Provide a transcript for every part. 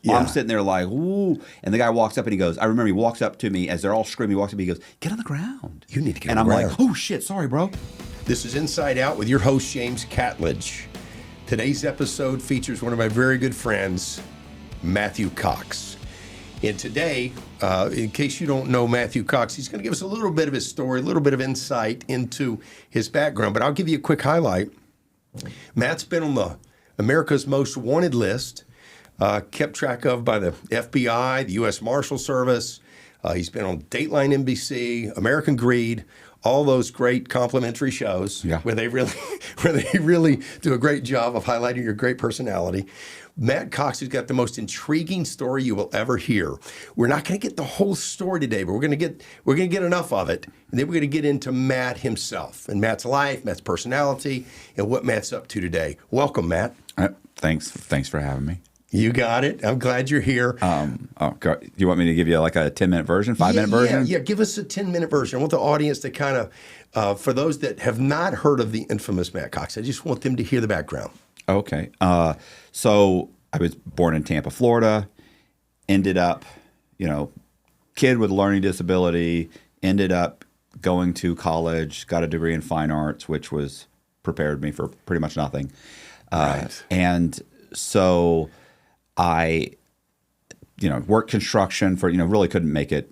Yeah. I'm sitting there like, ooh. And the guy walks up and he goes, I remember he walks up to me as they're all screaming. He walks up and he goes, get on the ground. You need to get and on the I'm ground. like, oh, shit. Sorry, bro. This is Inside Out with your host, James Catledge. Today's episode features one of my very good friends, Matthew Cox. And today, in case you don't know Matthew Cox, he's going to give us a little bit of his story, a little bit of insight into his background. But I'll give you a quick highlight. Matt's been on the America's Most Wanted list, kept track of by the FBI, the U.S. Marshal Service. He's been on Dateline NBC, American Greed, all those great complimentary shows where they really do a great job of highlighting your great personality. Matt Cox has got the most intriguing story you will ever hear. We're not going to get the whole story today, but we're going to get enough of it, and then we're going to get into Matt himself and Matt's life, Matt's personality, and what Matt's up to today. Welcome, Matt. Thanks for having me. You got it. I'm glad you're here. You want me to give you like a 10-minute version, 5-minute version? Yeah, give us a 10-minute version. I want the audience to kind of, for those that have not heard of the infamous Matt Cox, I just want them to hear the background. Okay. So I was born in Tampa, Florida, ended up, kid with learning disability, ended up going to college, got a degree in fine arts, which was prepared me for pretty much nothing. Right. And so I, worked construction for, really couldn't make it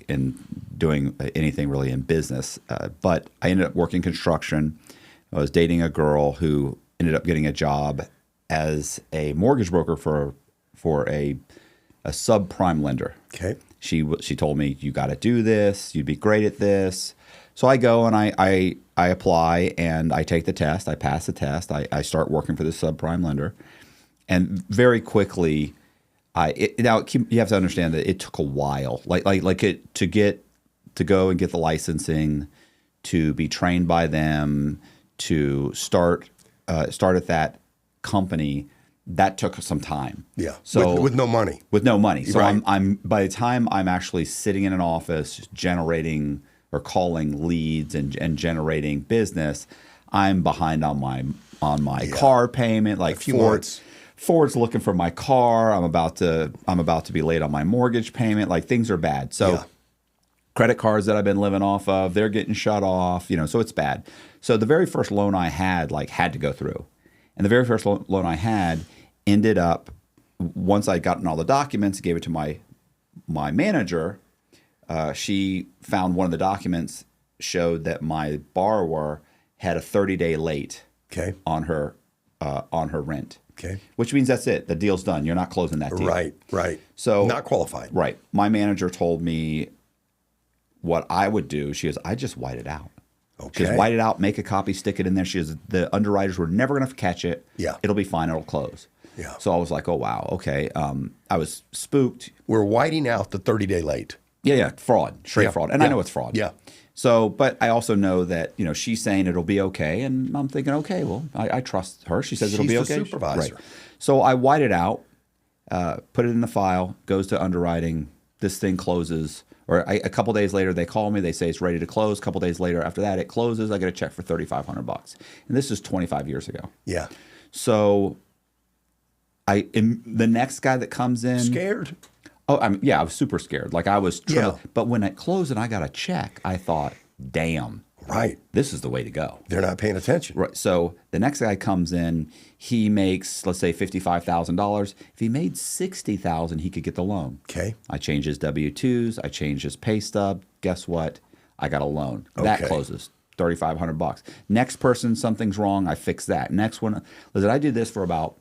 in doing anything really in business. But I ended up working construction. I was dating a girl who ended up getting a job as a mortgage broker for a subprime lender. Okay. She told me, you got to do this. You'd be great at this. So I go and I apply and I take the test. I pass the test. I start working for this subprime lender. And very quickly, you have to understand that it took a while. To go and get the licensing, to be trained by them, to start at that company, that took some time. Yeah. So with no money. With no money. So Right. I'm by the time I'm actually sitting in an office generating or calling leads and generating business, I'm behind on my car payment. Like a few months. Ford's looking for my car. I'm about to be late on my mortgage payment. Like things are bad. So credit cards that I've been living off of, they're getting shut off. So it's bad. So the very first loan I had to go through. And the very first loan I had ended up, once I'd gotten all the documents, gave it to my manager. She found one of the documents showed that my borrower had a 30-day late on her rent. Okay. Which means that's it. The deal's done. You're not closing that deal. Right. So not qualified. Right. My manager told me what I would do. She goes, I just white it out. Okay. Just white it out, make a copy, stick it in there. She goes, the underwriters were never going to catch it. Yeah. It'll be fine. It'll close. Yeah. So I was like, oh, wow. Okay. I was spooked. We're whiting out the 30-day late. Yeah. Fraud. Straight fraud. And I know it's fraud. Yeah. So, but I also know that, she's saying it'll be okay. And I'm thinking, okay, well, I trust her. She says it'll be okay. She's the supervisor. Right. So I white it out, put it in the file, goes to underwriting. This thing closes. Or a couple days later, they call me. They say it's ready to close. A couple days later, after that, it closes. I get a check for $3,500, and this is 25 years ago. Yeah. So, the next guy that comes in, Scared? Oh, I was super scared. Like I was. But when it closed and I got a check, I thought, damn. Right. This is the way to go. They're not paying attention. Right. So the next guy comes in, he makes, let's say, $55,000. If he made $60,000, he could get the loan. Okay. I changed his W-2s. I changed his pay stub. Guess what? I got a loan. That closes. $3,500. Next person, something's wrong. I fix that. Next one. Listen, I did this for about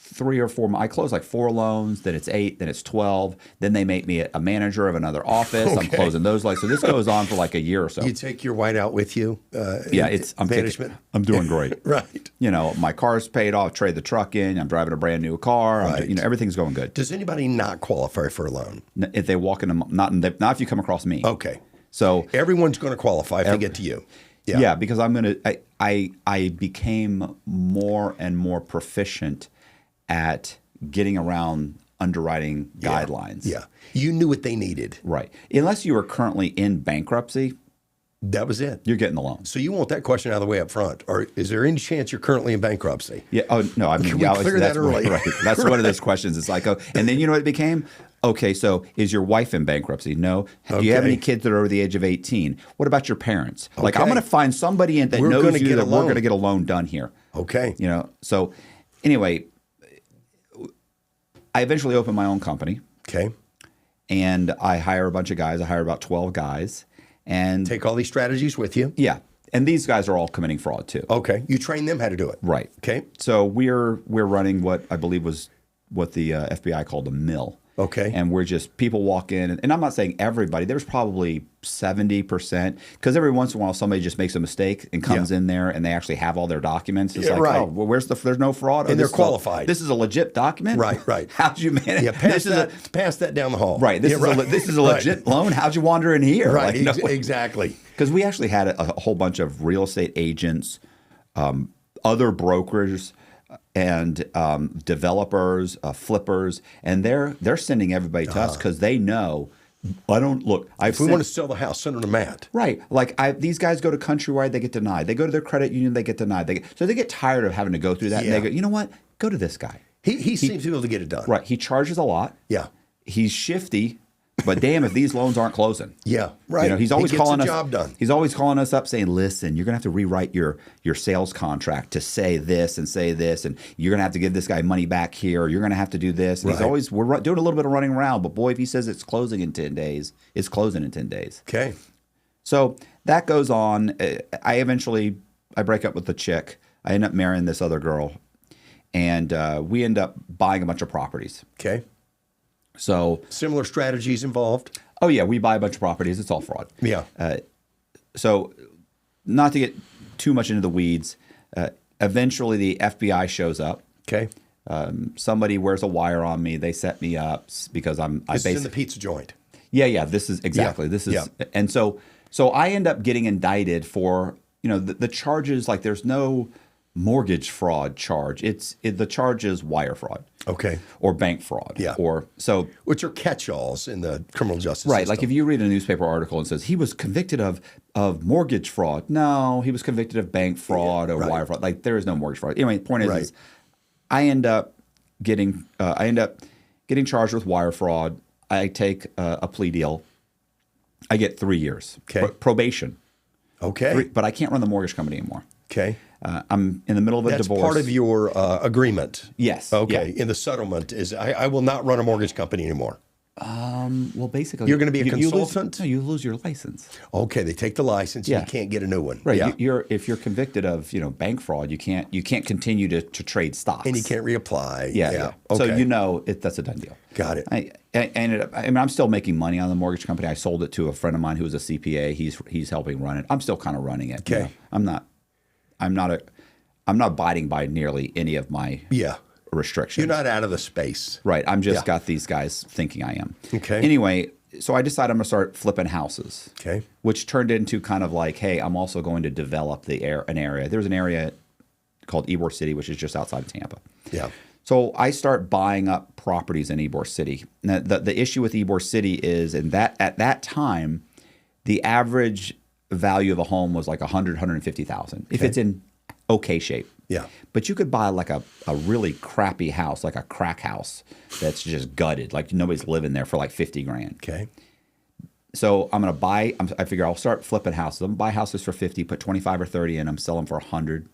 3 or 4 months. I closed like 4 loans, then it's 8, then it's 12. Then they make me a manager of another office. I'm closing those. So this goes on for like a year or so. You take your whiteout with you? I'm management. I'm doing great. Right. My car's paid off. Trade the truck in. I'm driving a brand new car. Right. Everything's going good. Does anybody not qualify for a loan? If they walk into not if you come across me. Okay. So everyone's going to qualify if they get to you. Yeah, because I became more and more proficient at getting around underwriting guidelines. Yeah. You knew what they needed. Right. Unless you were currently in bankruptcy, That was it. You're getting the loan. So you want that question out of the way up front, or is there any chance you're currently in bankruptcy? Yeah. Oh no. I mean, Can we clear that early? Right. That's one of those questions. It's like, oh, and then you know what it became? Okay, so is your wife in bankruptcy? No. Do you have any kids that are over the age of 18? What about your parents? Like, I'm going to find somebody that knows you that we're going to get a loan done here. Okay. You know. So anyway, I eventually opened my own company. Okay. And I hire a bunch of guys. I hire about 12 guys. And take all these strategies with you. Yeah. And these guys are all committing fraud too. Okay. You train them how to do it. Right. Okay. So we're running what I believe was what the FBI called a mill. Okay. And we're just, people walk in, and I'm not saying everybody, there's probably 70%, because every once in a while somebody just makes a mistake and comes in there and they actually have all their documents. It's like, oh, well, there's no fraud. And they're qualified. This is a legit document? Right. How'd you manage? Yeah, pass that down the hall. Right. This is a legit loan. How'd you wander in here? Right, like, exactly. Because we actually had a whole bunch of real estate agents, other brokers, and developers, flippers, and they're sending everybody to us because they know. If we want to sell the house, send them to Matt. Right. Like these guys go to Countrywide, they get denied. They go to their credit union, they get denied. So they get tired of having to go through that. And they go, you know what? Go to this guy. He seems to be able to get it done. Right. He charges a lot. Yeah. He's shifty. But damn, if these loans aren't closing. Yeah, right. You know, he's always calling us. Job done. He's always calling us up saying, "Listen, you're going to have to rewrite your sales contract to say this and say this, and you're going to have to give this guy money back here. Or you're going to have to do this." And we're doing a little bit of running around. But boy, if he says it's closing in 10 days, it's closing in 10 days. Okay. So that goes on. I break up with the chick. I end up marrying this other girl, and we end up buying a bunch of properties. Okay. So similar strategies involved. Oh yeah, we buy a bunch of properties. It's all fraud. Yeah. So not to get too much into the weeds, eventually the FBI shows up. Okay. Somebody wears a wire on me. They set me up because This is in the pizza joint. Yeah. This is exactly. Yeah. This is, and so I end up getting indicted for the charges. Like there's no mortgage fraud charge. The charge is wire fraud. Okay. Or bank fraud. Yeah. Which are catch-alls in the criminal justice system. Like if you read a newspaper article and says he was convicted of mortgage fraud. No, he was convicted of bank fraud or wire fraud. Like there is no mortgage fraud. Anyway, the point is I end up getting charged with wire fraud. I take a plea deal. I get 3 years. Okay. Probation. Okay. But I can't run the mortgage company anymore. Okay. I'm in the middle of a divorce. That's part of your agreement. Yes. Okay. Yeah. In the settlement is I will not run a mortgage company anymore. Well, basically, you're going to be a consultant. You lose your license. Okay, they take the license. And you can't get a new one. Right. Yeah. If you're convicted of bank fraud, you can't continue to trade stocks. And you can't reapply. Yeah. Okay. So that's a done deal. Got it. I'm still making money on the mortgage company. I sold it to a friend of mine who was a CPA. He's helping run it. I'm still kind of running it. Okay. I'm not abiding by nearly any of my restrictions. You're not out of the space. Right. I'm just got these guys thinking I am. Okay. Anyway, so I decided I'm going to start flipping houses. Okay. Which turned into kind of like, hey, I'm also going to develop an area. There's an area called Ybor City, which is just outside of Tampa. Yeah. So I start buying up properties in Ybor City. Now, the issue with Ybor City is at that time, the average value of a home was like $150,000 if it's in okay shape. Yeah. But you could buy like a really crappy house, like a crack house that's just gutted, like nobody's living there for like $50,000. Okay. So I'm going to buy, I figure I'll start flipping houses. I'm going to buy houses for 50, put 25 or 30 in them, sell them for 100,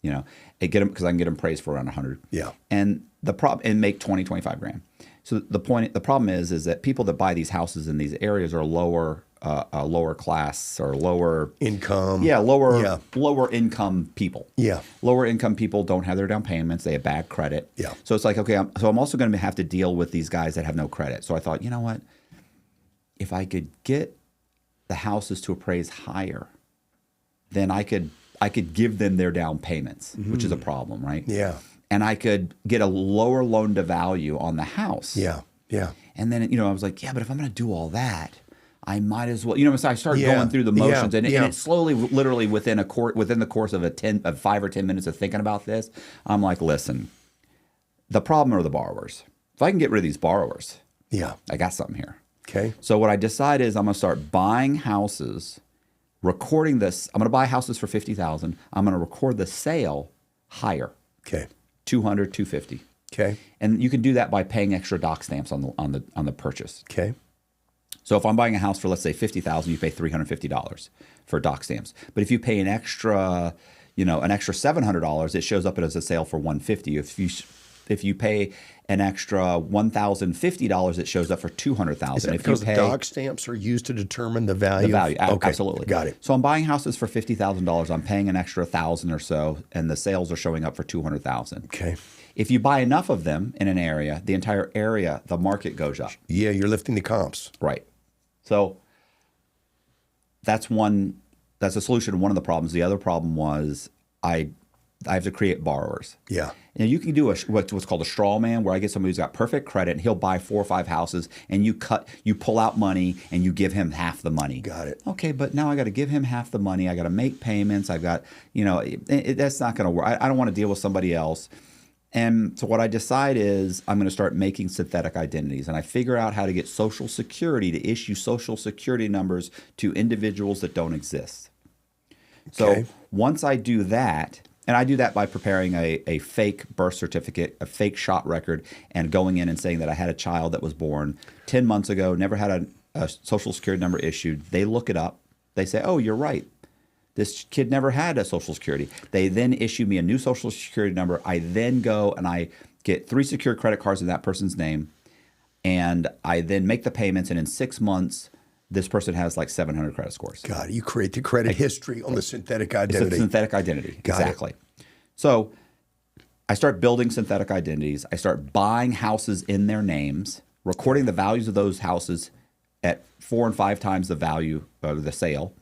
and get them because I can get them appraised for around 100. Yeah. And make 20, 25 grand. So the problem is that people that buy these houses in these areas are lower class or lower income. Yeah, lower income people. Yeah. Lower income people don't have their down payments. They have bad credit. Yeah. So it's like, okay, I'm also going to have to deal with these guys that have no credit. So I thought, you know what? If I could get the houses to appraise higher, then I could give them their down payments, which is a problem, right? Yeah. And I could get a lower loan to value on the house. Yeah. Yeah. And then, I was like, yeah, but if I'm going to do all that, I might as well, so I started going through the motions and it slowly, literally within the course of 5 or 10 minutes of thinking about this, I'm like, listen, the problem are the borrowers. If I can get rid of these borrowers, I got something here. Okay. So what I decided is I'm going to start buying houses, recording this. I'm going to buy houses for $50,000. I'm going to record the sale higher. Okay. 200, 250. Okay. And you can do that by paying extra doc stamps on the purchase. Okay. So if I'm buying a house for, let's say, $50,000, you pay $350 for doc stamps. But if you pay an extra $700, it shows up as a sale for $150. If you pay an extra $1,050, it shows up for $200,000. Is that because the doc stamps are used to determine the value? The value, okay. Absolutely. Got it. So I'm buying houses for $50,000. I'm paying an extra $1,000 or so, and the sales are showing up for $200,000. Okay. If you buy enough of them in an area, the entire area, the market goes up. Yeah, you're lifting the comps. Right. So that's a solution to one of the problems. The other problem was I have to create borrowers. Yeah. And you can do what's called a straw man, where I get somebody who's got perfect credit and he'll buy 4 or 5 houses, and you pull out money and you give him half the money. Got it. Okay, but now I got to give him half the money. I got to make payments. I've got, that's not going to work. I don't want to deal with somebody else. And so what I decide is I'm going to start making synthetic identities, and I figure out how to get Social Security to issue Social Security numbers to individuals that don't exist. Okay. So once I do that, and I do that by preparing a fake birth certificate, a fake shot record, and going in and saying that I had a child that was born 10 months ago, never had a Social Security number issued. They look it up. They say, oh, you're right. This kid never had a Social Security. They then issue me a new Social Security number. I then go and I get 3 secured credit cards in that person's name, and I then make the payments, and in 6 months, this person has like 700 credit scores. God, you create the credit history on the synthetic identity. It's a synthetic identity. Got exactly. it. So I start building synthetic identities. I start buying houses in their names, recording the values of those houses at 4 and 5 times the value of the sale.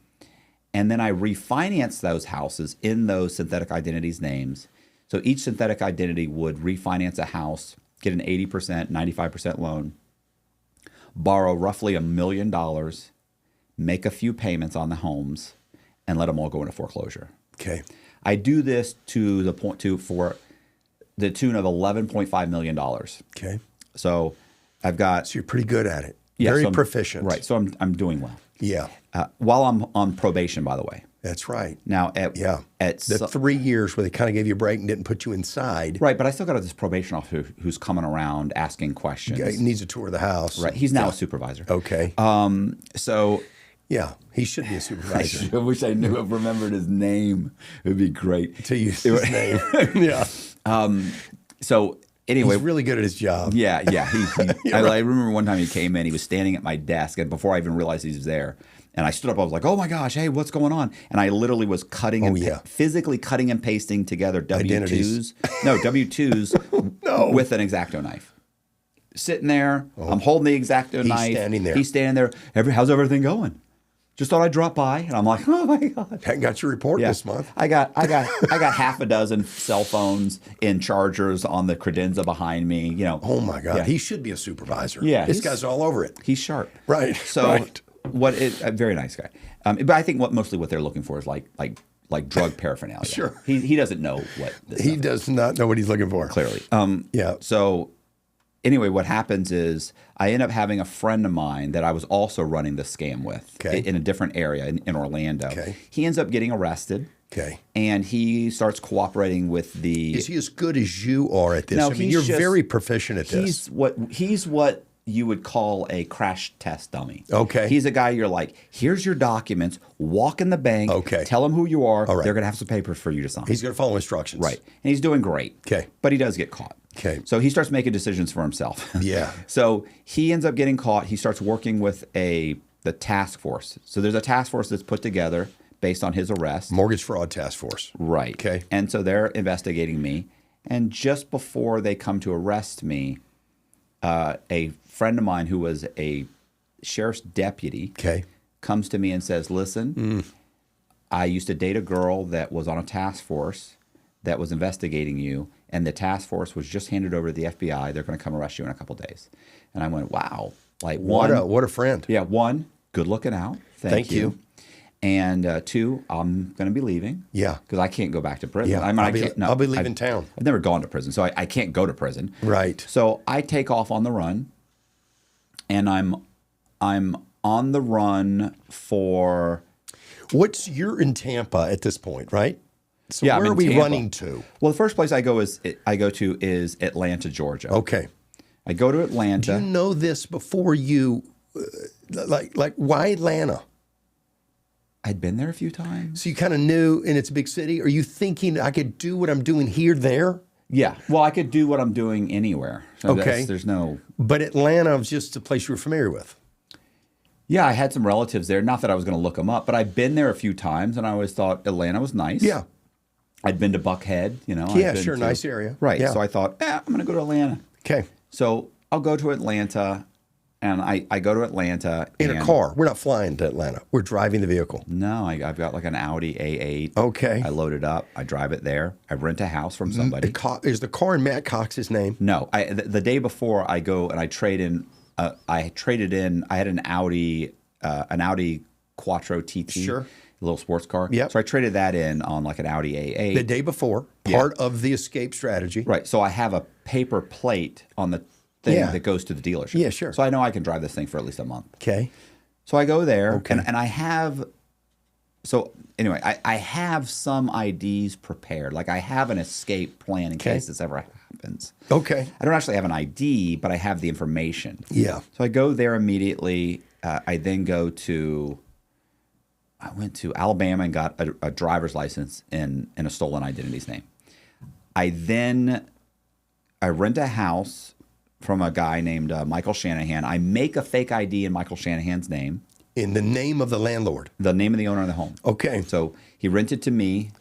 And then I refinance those houses in those synthetic identities' names. So each synthetic identity would refinance a house, get an 80%, 95% loan, borrow roughly $1 million, make a few payments on the homes, and let them all go into foreclosure. Okay. I do this for the tune of $11.5 million. Okay. So I've got. So you're pretty good at it. Yeah, Very so proficient. Right. So I'm doing well. Yeah. While I'm on probation, by the way. That's right. Now, the 3 years where they kind of gave you a break and didn't put you inside. Right, but I still got this probation officer who's coming around asking questions. He needs a tour of the house. Right, he's now a supervisor. Okay. So yeah, he should be a supervisor. I wish I remembered his name. It would be great to use his name. Yeah. So anyway, he's really good at his job. Yeah. I remember one time he came in. He was standing at my desk, and before I even realized he was there. And I stood up. I was like, "Oh my gosh, hey, what's going on?" And I literally was physically cutting and pasting together W-2s. No, W-2s with an X-Acto knife. Sitting there, I'm holding the X-Acto knife. He's standing there. He's standing there. How's everything going? Just thought I'd drop by, and I'm like, "Oh my god!" Hadn't got your report this month. I got half a dozen cell phones in chargers on the credenza behind me. Oh my god, he should be a supervisor. Yeah, this guy's all over it. He's sharp. Right. So. Right. A very nice guy, but I think mostly what they're looking for is like drug paraphernalia. Sure, he doesn't know what he does not know what he's looking for clearly. Yeah. So anyway, what happens is I end up having a friend of mine that I was also running the scam with in a different area in Orlando. Okay. He ends up getting arrested. Okay. And he starts cooperating with the. Is he as good as you are at this? No, I mean, you're very proficient at this. He's what you would call a crash test dummy. Okay. He's a guy you're like, here's your documents, walk in the bank, tell them who you are. They're going to have some papers for you to sign. He's going to follow instructions. Right. And he's doing great. Okay. But he does get caught. Okay. So he starts making decisions for himself. Yeah. So he ends up getting caught. He starts working with the task force. So there's a task force that's put together based on his arrest. Mortgage fraud task force. Right. Okay. And so they're investigating me. And just before they come to arrest me, a friend of mine who was a sheriff's deputy comes to me and says, listen, I used to date a girl that was on a task force that was investigating you, and the task force was just handed over to the FBI. They're going to come arrest you in a couple days. And I went, wow. Like what a friend. Yeah, 1, good looking out. Thank you. And 2, I'm going to be leaving. Yeah. Because I can't go back to prison. Yeah. I'll be leaving I've, town. I've never gone to prison, so I can't go to prison. Right. So I take off on the run, and I'm on the run for What's you're in Tampa at this point, right? So Yeah, I'm where are in we Tampa. running to? Well, the first place I go to is Atlanta, Georgia. Okay. I go to Atlanta. Do you know this before you, like why Atlanta? I'd been there a few times. So you kind of knew, and it's a big city. Are you thinking I could do what I'm doing here, there? Yeah. Well, I could do what I'm doing anywhere. So Okay. there's no. But Atlanta was just a place you were familiar with. Yeah, I had some relatives there. Not that I was going to look them up, but I've been there a few times, and I always thought Atlanta was nice. Yeah. I'd been to Buckhead, Yeah, I'd been sure, to- nice area. Right. Yeah. So I thought, I'm going to go to Atlanta. Okay. So I'll go to Atlanta, and I go to Atlanta. In a car. We're not flying to Atlanta. We're driving the vehicle. No, I've got like an Audi A8. Okay. I load it up. I drive it there. I rent a house from somebody. Is the car in Matt Cox's name? No, the day before I go and I trade in. I traded in. I had an Audi Quattro TT. Sure. A little sports car. Yep. So I traded that in on like an Audi A8. The day before, part of the escape strategy. Right. So I have a paper plate on the thing Yeah. that goes to the dealership. Yeah, sure. So I know I can drive this thing for at least a month. Okay. So I go there, Okay. and I have. So anyway, I have some IDs prepared. Like I have an escape plan in case this ever happens. Okay. I don't actually have an ID, but I have the information. Yeah. So I go there immediately. I then go to. I went to Alabama and got a driver's license in a stolen identity's name. I rent a house from a guy named Michael Shanahan. I make a fake ID in Michael Shanahan's name. In the name of the landlord. The name of the owner of the home. Okay. So he rented to me,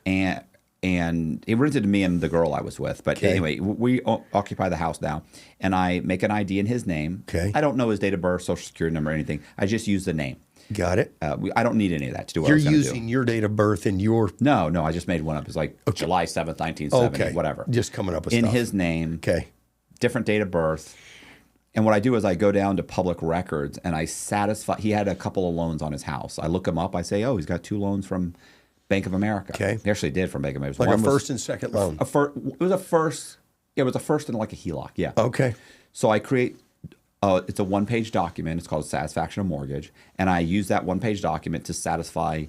and he rented to me and the girl I was with. But anyway, we occupy the house now, and I make an ID in his name. Okay. I don't know his date of birth, social security number, or anything. I just use the name. Got it. I don't need any of that to do what I You're was going to do. using your date of birth and your. No, I just made one up. It's like July 7th, 1970, Okay. whatever. Just coming up with in stuff. his name. Okay. Different date of birth. And what I do is I go down to public records and I satisfy. He had a couple of loans on his house. I look him up. I say, he's got 2 loans from Bank of America. Okay. He actually did from Bank of America. Like One a was first and second loan. it was a first. Yeah, it was a first and like a HELOC. Yeah. Okay. So I create. It's a 1-page document. It's called Satisfaction of Mortgage, and I use that 1-page document to satisfy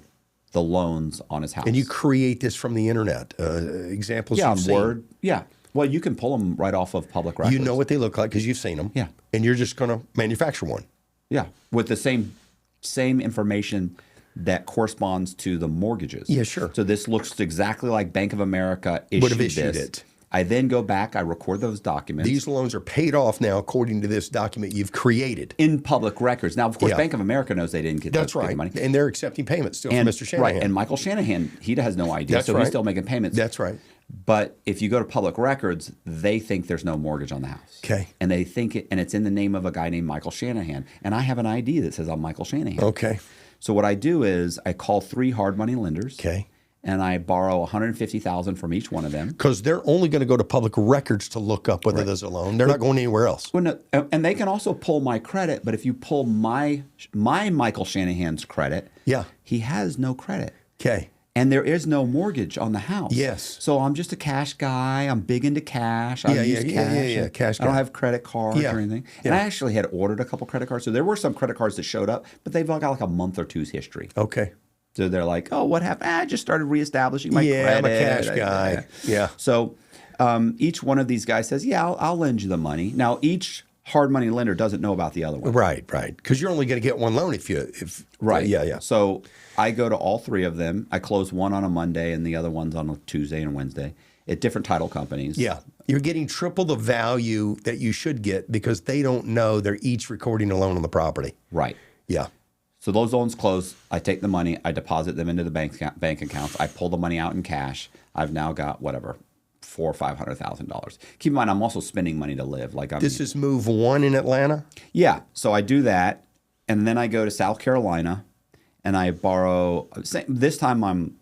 the loans on his house. And you create this from the internet. Examples yeah, you've on seen. Word. Yeah. Well, you can pull them right off of public records. You know what they look like because you've seen them. Yeah. And you're just going to manufacture one. Yeah, with the same information that corresponds to the mortgages. Yeah, sure. So this looks exactly like Bank of America Would have issued issued this. it. I then go back, I record those documents. These loans are paid off now according to this document you've created. in public records. Now, of course, Yeah. Bank of America knows they didn't get That's the right. money. And they're accepting payments still And, from Mr. Shanahan. right, and Michael Shanahan, he has no idea, That's so right. he's still making payments. That's right. But if you go to public records, they think there's no mortgage on the house. Okay. And they think and it's in the name of a guy named Michael Shanahan. And I have an ID that says I'm Michael Shanahan. Okay. So what I do is I call 3 hard money lenders. Okay. And I borrow $150,000 from each one of them. Because they're only going to go to public records to look up whether there's a loan. They're not going anywhere else. Well, no, and they can also pull my credit, but if you pull my Michael Shanahan's credit, Yeah. he has no credit. Okay. And there is no mortgage on the house. Yes. So I'm just a cash guy. I'm big into cash. I use cash. Cash I don't guy. have credit cards Yeah. or anything. Yeah. And I actually had ordered a couple credit cards. So there were some credit cards that showed up, but they've all got like a month or two's history. Okay. So they're like, oh, what happened? I just started reestablishing my Yeah, credit. I'm a cash guy. Yeah. So each one of these guys says, yeah, I'll lend you the money. Now, each hard money lender doesn't know about the other one. Right. Because you're only going to get one loan if Right. Yeah. So I go to all 3 of them. I close one on a Monday and the other one's on a Tuesday and a Wednesday at different title companies. Yeah. You're getting triple the value that you should get because they don't know they're each recording a loan on the property. Right. Yeah. So those loans close. I take the money. I deposit them into the bank accounts. I pull the money out in cash. I've now got whatever, $400,000 or $500,000. Keep in mind, I'm also spending money to live. Like This is move 1 in Atlanta? Yeah. So I do that, and then I go to South Carolina, and I borrow. This time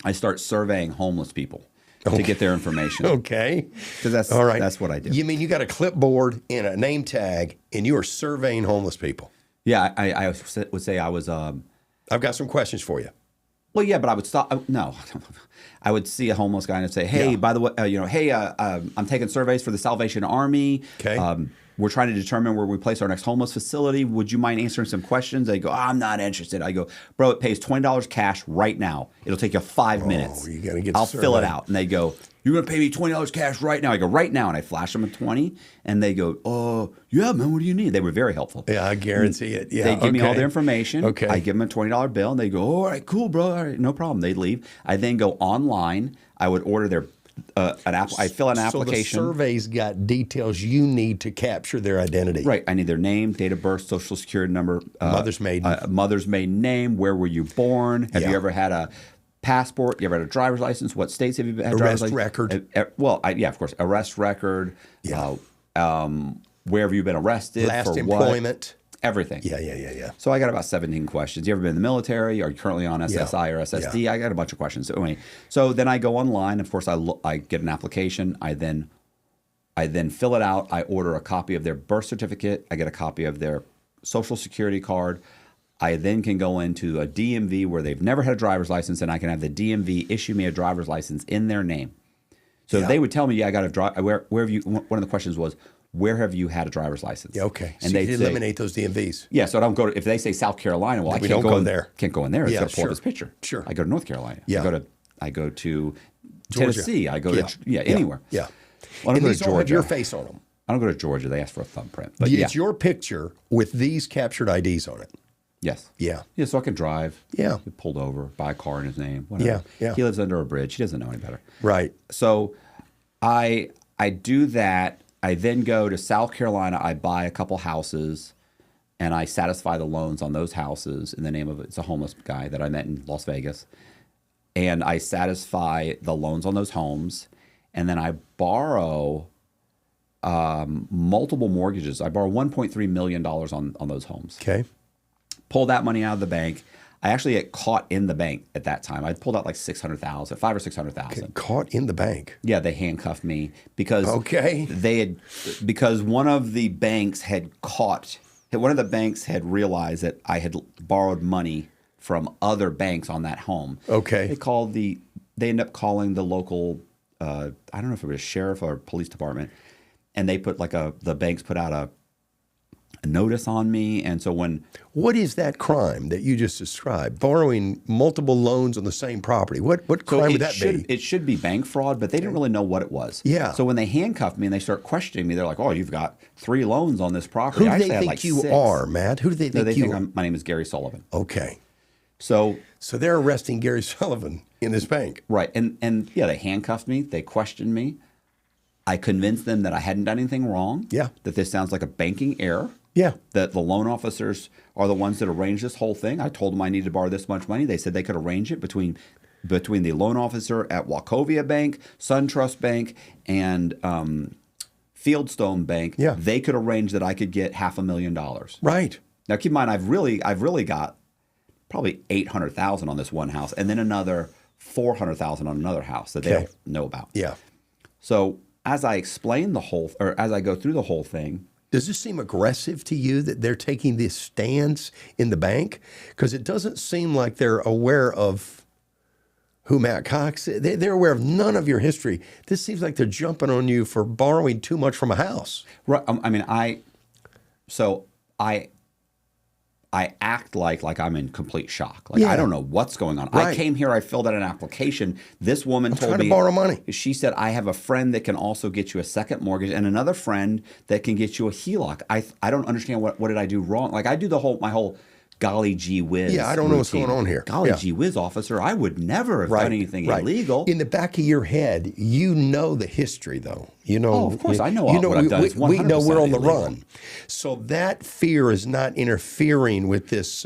I start surveying homeless people to get their information. Okay. Because that's All right. That's what I do. You mean you got a clipboard and a name tag and you are surveying homeless people? Yeah. I would say I was. I've got some questions for you. Well, yeah, but I would stop. No, I would see a homeless guy and I'd say, "Hey, by the way, I'm taking surveys for the Salvation Army. Okay. we're trying to determine where we place our next homeless facility. Would you mind answering some questions? They go, I'm not interested. I go, bro, it pays $20 cash right now. It'll take you 5 minutes. You got to get. I'll fill it out. And they go, you're going to pay me $20 cash right now. I go, right now. And I flash them a 20. And they go, oh, yeah, man, what do you need? They were very helpful. Yeah, I guarantee it. Yeah, they give me all the information. Okay. I give them a $20 bill. And they go, all right, cool, bro. All right, no problem. They leave. I then go online. I would order their I fill an application. So the survey's got details you need to capture their identity. Right. I need their name, date of birth, social security number, mother's maiden name. Where were you born? Have you ever had a passport? You ever had a driver's license? What states have you had? Arrest record. Well, yeah, of course. Arrest record. Yeah. Where have you been arrested? Last for employment. What? Everything. Yeah. So I got about 17 questions. You ever been in the military? Are you currently on SSI or SSD? Yeah. I got a bunch of questions. So anyway, so then I go online. Of course, I get an application. I then fill it out. I order a copy of their birth certificate. I get a copy of their social security card. I then can go into a DMV where they've never had a driver's license, and I can have the DMV issue me a driver's license in their name. So if they would tell me, I got a drive. Where have you? One of the questions was, where have you had a driver's license? Yeah, okay. And so you eliminate those DMVs. Yeah, so I don't go to, if they say South Carolina, well, I can't don't go there. Can't go in there. It's Yeah, going to pull sure. this picture. Sure. I go to North Carolina. Yeah. I go to Georgia. Tennessee. I go to anywhere. Yeah. Well, I don't And go these to all have Georgia. your face on them. I don't go to Georgia. They ask for a thumbprint. But It's your picture with these captured IDs on it. Yes. Yeah. Yeah, so I can drive. Yeah. Get pulled over, buy a car in his name. Whatever. Yeah. He lives under a bridge. He doesn't know any better. Right. So I do that. I then go to South Carolina. I buy a couple houses, and I satisfy the loans on those houses in the name of it's a homeless guy that I met in Las Vegas, and I satisfy the loans on those homes, and then I borrow multiple mortgages. I borrow $1.3 million on those homes. Okay. Pull that money out of the bank. I actually get caught in the bank at that time. I pulled out like $500,000 or $600,000. Caught in the bank. Yeah, they handcuffed me because because one of the banks had realized that I had borrowed money from other banks on that home. Okay. They ended up calling the local I don't know if it was a sheriff or police department, and they put the banks put out a notice on me. And so what is that crime that you just described? Borrowing multiple loans on the same property. What crime would that be? It should be bank fraud, but they didn't really know what it was. Yeah. So when they handcuffed me and they start questioning me, they're like, "Oh, you've got 3 loans on this property." Who do I they actually had think like you 6. are, Matt? Who do they think they you think are? my name is Gary Sullivan. Okay. So they're arresting Gary Sullivan in this bank. right, and yeah, they handcuffed me. They questioned me. I convinced them that I hadn't done anything wrong. Yeah. That this sounds like a banking error. Yeah. That the loan officers are the ones that arranged this whole thing. I told them I needed to borrow this much money. They said they could arrange it between the loan officer at Wachovia Bank, SunTrust Bank, and Fieldstone Bank. Yeah. They could arrange that I could get $500,000. Right. Now keep in mind, I've really got probably $800,000 on this one house, and then another $400,000 on another house that they don't know about. Yeah. So as I explain as I go through the whole thing. Does this seem aggressive to you that they're taking this stance in the bank? Because it doesn't seem like they're aware of who Matt Cox is. They're aware of none of your history. This seems like they're jumping on you for borrowing too much from a house. Right. I act like I'm in complete shock. Like I don't know what's going on. Right. I came here. I filled out an application. This woman told trying me to borrow money. She said I have a friend that can also get you a second mortgage and another friend that can get you a HELOC. I don't understand what did I do wrong. Like I do my whole golly gee whiz. Yeah, I don't know what's going on here. Golly gee whiz, officer. I would never have done anything illegal. In the back of your head, you know the history, though. You know. Oh, of course, I know what I've done. It's 100% we know we're on the illegal. run. So that fear is not interfering with this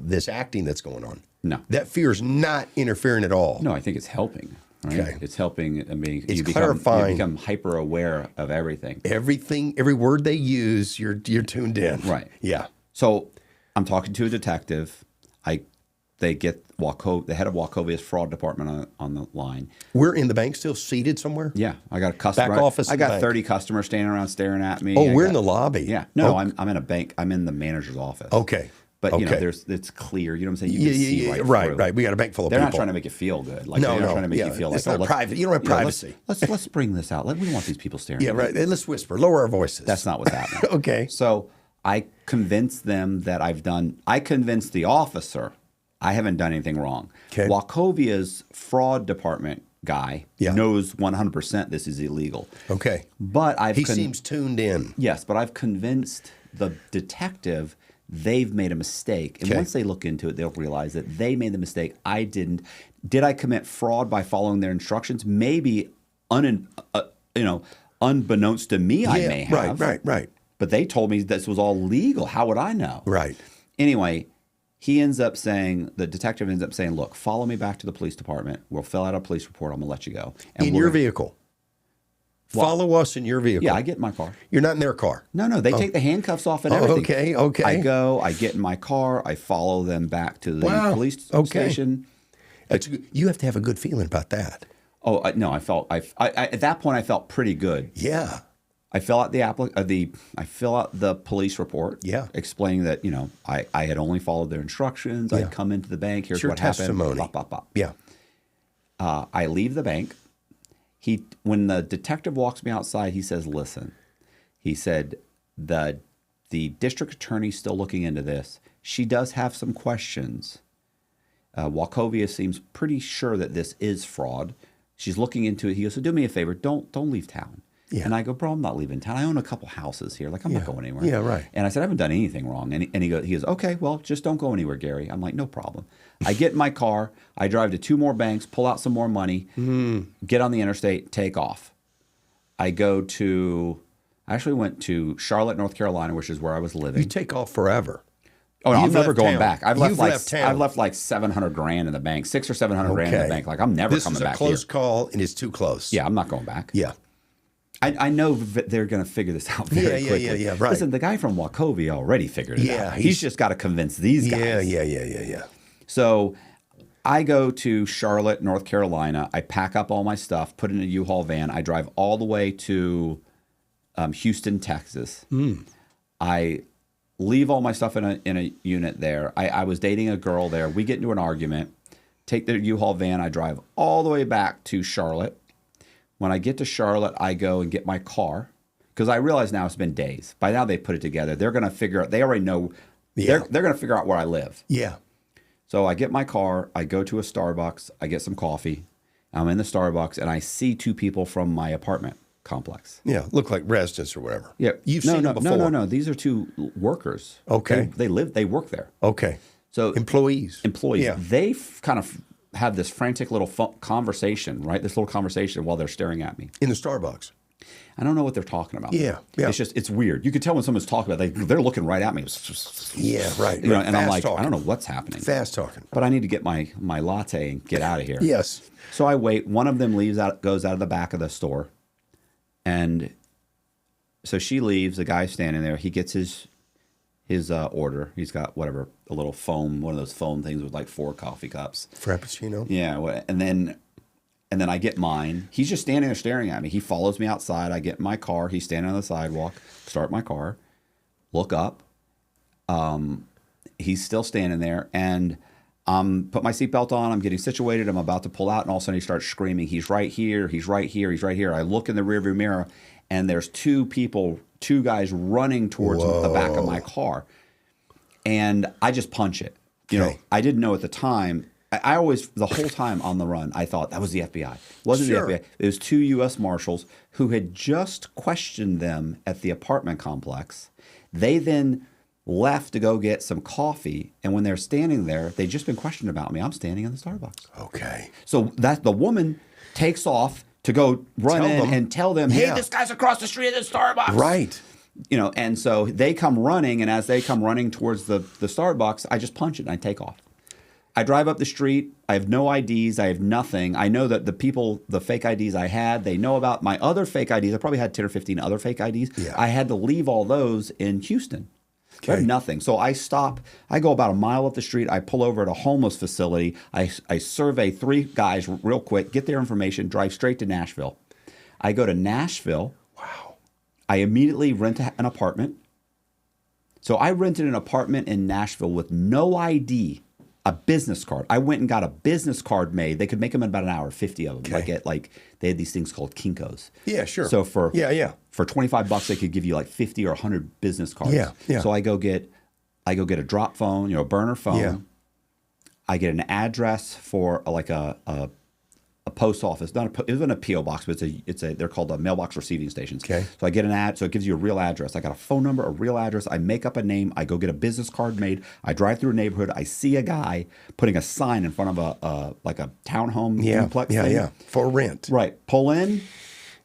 this acting that's going on. No. That fear is not interfering at all. No, I think it's helping. Right? Okay. It's helping. I mean, It's you clarifying. become hyper aware of everything. Every word they use, you're tuned in. Right. Yeah. So I'm talking to a detective. They get the head of Wachovia's fraud department on the line. We're in the bank still seated somewhere? Yeah, I got a customer. Back office I of the got bank. 30 customers standing around staring at me. Oh, we're in the lobby. Yeah. No, Oh. I'm in a bank. I'm in the manager's office. Okay. But you know, Okay. it's clear. You know what I'm saying? You can see right through. Right. We got a bank full of They're people. not trying to make you feel good. Like No, they're not no. trying to make Yeah. you feel like It's not let's- private. You don't have you know, privacy. Let's bring this out. We don't want these people staring. Yeah, at me. right. And let's whisper. Lower our voices. That's not what's happening. Okay. So I convinced them that I convinced the officer I haven't done anything wrong. Okay. Wachovia's fraud department guy Yeah. knows 100% this is illegal. Okay. But He seems tuned in. Yes, but I've convinced the detective they've made a mistake. And Okay. once they look into it, they'll realize that they made the mistake. I didn't. Did I commit fraud by following their instructions? Maybe unbeknownst to me, I may have. Right. But they told me this was all legal. How would I know? Right. Anyway, the detective ends up saying, look, follow me back to the police department. We'll fill out a police report. I'm going to let you go. And In your vehicle. Follow us in your vehicle. Yeah, I get in my car. You're not in their car. No, they take the handcuffs off and everything. Okay. I go, I get in my car, I follow them back to the police station. You have to have a good feeling about that. Oh, no, I at that point I felt pretty good. Yeah. I fill out I fill out the police report. Yeah. Explaining that, I had only followed their instructions. Yeah. I'd come into the bank. Here's It's your what testimony. happened. Bop, bop, bop. Yeah. I leave the bank. When the detective walks me outside, he says, listen, he said, the district attorney's still looking into this. She does have some questions. Wachovia seems pretty sure that this is fraud. She's looking into it. He goes, so do me a favor, don't leave town. Yeah. And I go, bro, I'm not leaving town. I own a couple houses here. Like, I'm not going anywhere. Yeah, right. And I said, I haven't done anything wrong. And he goes, okay, well, just don't go anywhere, Gary. I'm like, no problem. I get in my car. I drive to 2 more banks, pull out some more money, get on the interstate, take off. I actually went to Charlotte, North Carolina, which is where I was living. You take off forever. Oh, no, I'm You've never left going town. back. I've You've left left town. I've left like $700,000 in the bank, $600,000 or $700,000 grand in the bank. Like, I'm never coming back here. This is a close call, and it's too close. Yeah, I'm not going back. Yeah. I know they're going to figure this out very quickly. Yeah, right. Listen, the guy from Wachovia already figured it out. He's just got to convince these guys. Yeah. So I go to Charlotte, North Carolina. I pack up all my stuff, put it in a U-Haul van. I drive all the way to Houston, Texas. I leave all my stuff in a unit there. I was dating a girl there. We get into an argument. Take the U-Haul van. I drive all the way back to Charlotte. When I get to Charlotte, I go and get my car because I realize now it's been days. By now they put it together. They're going to figure out. They already know. Yeah. They're going to figure out where I live. Yeah. So I get my car. I go to a Starbucks. I get some coffee. I'm in the Starbucks and I see 2 people from my apartment complex. Yeah. Look like residents or whatever. Yeah, You've seen them before. No. These are 2 workers. Okay. They work there. Okay. So Employees. Yeah. They kind of have this frantic little conversation, right? This little conversation while they're staring at me. In the Starbucks. I don't know what they're talking about. Yeah. It's weird. You can tell when someone's talking about it. They're looking right at me. Yeah, right. And I'm like, talking. I don't know what's happening. Fast talking. But I need to get my latte and get out of here. Yes. So I wait. One of them goes out of the back of the store. And so she leaves. The guy's standing there. He gets his order. He's got whatever, a little foam, one of those foam things with like 4 coffee cups. Frappuccino. Yeah, and then I get mine. He's just standing there staring at me. He follows me outside. I get in my car. He's standing on the sidewalk. Start my car. Look up. He's still standing there, and put my seatbelt on. I'm getting situated. I'm about to pull out, and all of a sudden he starts screaming, "He's right here! He's right here! He's right here!" I look in the rearview mirror, and there's 2 guys running towards the back of my car, and I just punch it. I didn't know at the time. I always, the whole time on the run, I thought that was the FBI. It wasn't Sure. the FBI. It was 2 U.S. Marshals who had just questioned them at the apartment complex. They then left to go get some coffee, and when they're standing there, they'd just been questioned about me. I'm standing in the Starbucks. Okay. So that the woman takes off to go run in and tell them, "Hey, Yeah. this guy's across the street at the Starbucks." Right. And so they come running, and as they come running towards the Starbucks, I just punch it and I take off. I drive up the street. I have no IDs. I have nothing. I know that the fake IDs I had, they know about my other fake IDs. I probably had 10 or 15 other fake IDs. Yeah. I had to leave all those in Houston. I Okay. have nothing. So I stop. I go about a mile up the street. I pull over at a homeless facility. I survey 3 guys real quick, get their information, drive straight to Nashville. I go to Nashville. Wow. I immediately rent an apartment. So I rented an apartment in Nashville with no ID, a business card. I went and got a business card made. They could make them in about an hour, 50 of them. They had these things called Kinkos. Yeah, sure. So for $25, they could give you like 50 or 100 business cards. Yeah. So I go get a drop phone, a burner phone. Yeah. I get an address for a post office. It wasn't a PO box, but they're called mailbox receiving stations. Okay. So I get an ad, so it gives you a real address. I got a phone number, a real address. I make up a name. I go get a business card made. I drive through a neighborhood. I see a guy putting a sign in front of a townhome duplex thing. Yeah, for rent. Right. Pull in.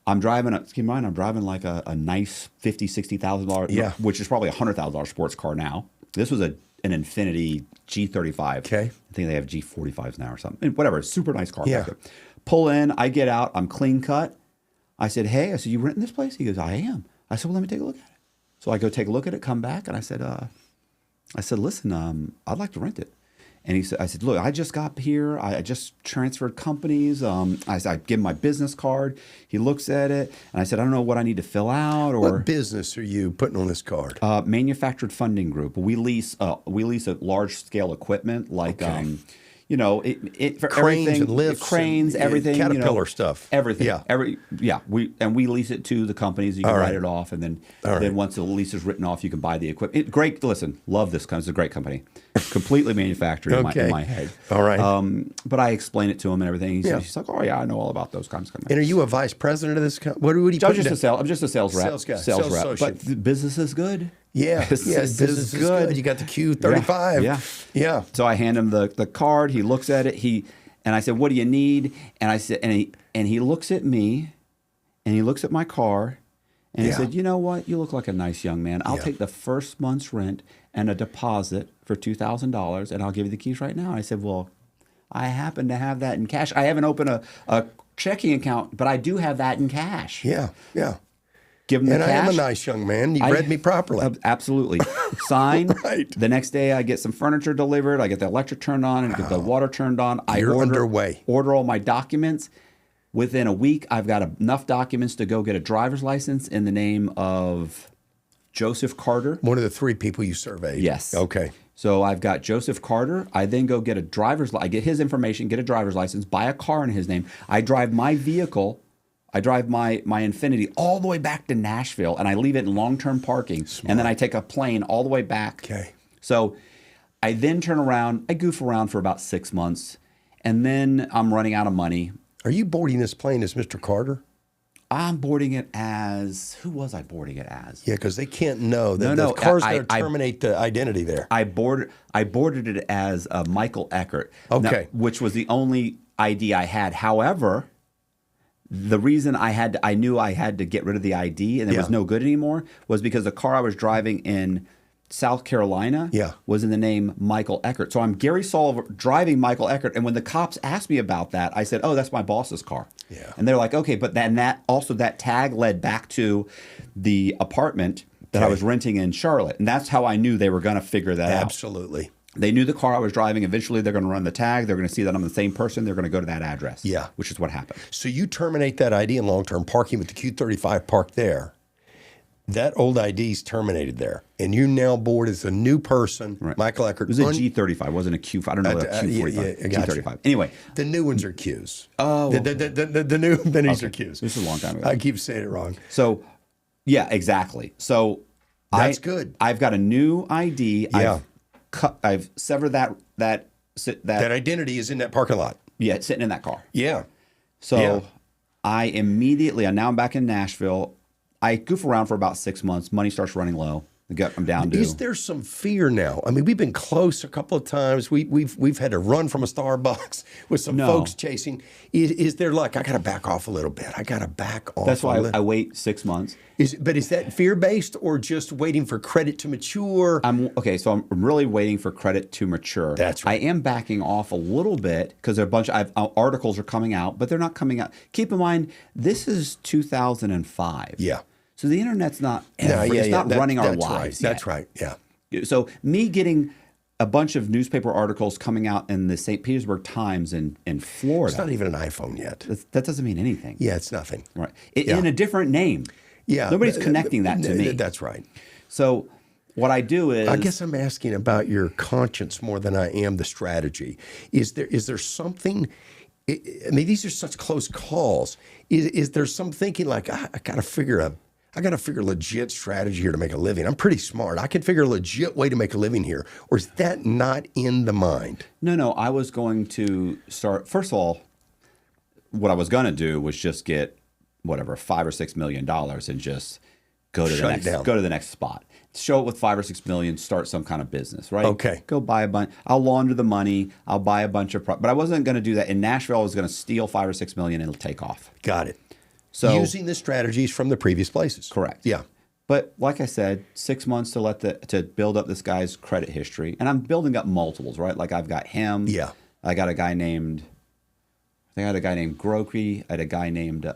I'm driving. Keep in mind, I'm driving like a nice $50,000-$60,000, which is probably a $100,000 sports car now. This was an Infiniti G35. Okay. I think they have G45s now or something. Whatever. Super nice car. Yeah. Back there. Pull in. I get out. I'm clean cut. I said, hey. I said, you renting this place? He goes, I am. I said, well, let me take a look at it. So I go take a look at it, come back, and I said, listen, I'd like to rent it. And I said, look, I just got here. I just transferred companies. I give him my business card. He looks at it, and I said, I don't know what I need to fill out. What business are you putting on this card? Manufactured funding group. We lease a large scale equipment like. Okay. For cranes everything, and lifts, cranes, and, everything, Caterpillar stuff, everything, yeah, we lease it to the companies. You can write it off, and then once the lease is written off, you can buy the equipment. Great, listen, love this company. It's a great company, completely manufactured in my head. All right, but I explain it to him and everything. He's like, oh yeah, I know all about those kinds of companies. And are you a vice president of this company? What are you? I'm just a sales rep. Sales guy. Sales rep. Associate. But the business is good. Yeah, business is good. You got the Q35. Yeah. So I hand him the card. He looks at it. And I said, "What do you need?" And I said, and he looks at me, and he looks at my car, and he said, "You know what? You look like a nice young man. I'll take the first month's rent and a deposit for $2,000, and I'll give you the keys right now." And I said, "Well, I happen to have that in cash. I haven't opened a checking account, but I do have that in cash." Yeah. Give him the cash. I am a nice young man. You read me properly. Absolutely. Sign. Right. The next day, I get some furniture delivered. I get the electric turned on and get the water turned on. You're underway. Order all my documents. Within a week, I've got enough documents to go get a driver's license in the name of Joseph Carter. One of the 3 people you surveyed. Yes. Okay. So I've got Joseph Carter. I then go get I get his information, get a driver's license, buy a car in his name. I drive my vehicle. I drive my Infiniti all the way back to Nashville, and I leave it in long-term parking. Smart. And then I take a plane all the way back. Okay. So I then turn around. I goof around for about 6 months, and then I'm running out of money. Are you boarding this plane as Mr. Carter? I'm boarding it as – who was I boarding it as? Yeah, because they can't know. The car's going to terminate the identity there. I boarded it as Michael Eckert. Okay. Now, which was the only ID I had. However – the reason I knew I had to get rid of the ID and it was no good anymore was because the car I was driving in South Carolina was in the name Michael Eckert. So I'm Gary Sullivan driving Michael Eckert. And when the cops asked me about that, I said, oh, that's my boss's car. Yeah. And they're like, okay, but then that tag led back to the apartment that I was renting in Charlotte. And that's how I knew they were going to figure that out. Absolutely. They knew the car I was driving. Eventually, they're going to run the tag. They're going to see that I'm the same person. They're going to go to that address. Yeah. Which is what happened. So you terminate that ID in long-term parking with the Q35 parked there. That old ID's terminated there. And you now board as a new person, right. Michael Eckert. It was a G35. It wasn't a Q5. I don't know what a Q45. G35. Anyway. The new ones are Qs. Oh. The new minis are Qs. This is a long time ago. I keep saying it wrong. So, yeah, exactly. So that's good. I've got a new ID. Yeah. I've severed that identity is in that parking lot. Yeah, it's sitting in that car. Yeah. So I immediately, now I'm back in Nashville. I goof around for about 6 months. Money starts running low. I'm down to. Is there some fear now? I mean, we've been close a couple of times. We've had to run from a Starbucks with some folks chasing. Is there like I got to back off a little bit? I got to back off. That's why I wait 6 months. But is that fear based or just waiting for credit to mature? So I'm really waiting for credit to mature. That's right. I am backing off a little bit because there are a bunch of articles are coming out, but they're not coming out. Keep in mind, this is 2005. Yeah. So the internet's not running our lives. That's right. Yeah. So me getting a bunch of newspaper articles coming out in the St. Petersburg Times in Florida. It's not even an iPhone yet. That doesn't mean anything. Yeah, it's nothing. Right. In a different name. Yeah. Nobody's connecting that to me. That's right. So what I do is, I guess I'm asking about your conscience more than I am the strategy. Is there something? I mean, these are such close calls. Is there some thinking like I got to figure a legit strategy here to make a living? I'm pretty smart. I can figure a legit way to make a living here. Or is that not in the mind? No. I was going to start. First of all, what I was going to do was just get whatever $5 or $6 million and just go to the next spot. Show it with 5 or 6 million, start some kind of business, right? Okay. Go buy a bunch. I'll launder the money. I'll buy a bunch of, but I wasn't going to do that in Nashville. I was going to steal 5 or 6 million and it'll take off. Got it. So using the strategies from the previous places. Correct. Yeah. But like I said, 6 months to build up this guy's credit history, and I'm building up multiples, right? Like I've got him. Yeah. I got a guy named Grokey. I had a guy named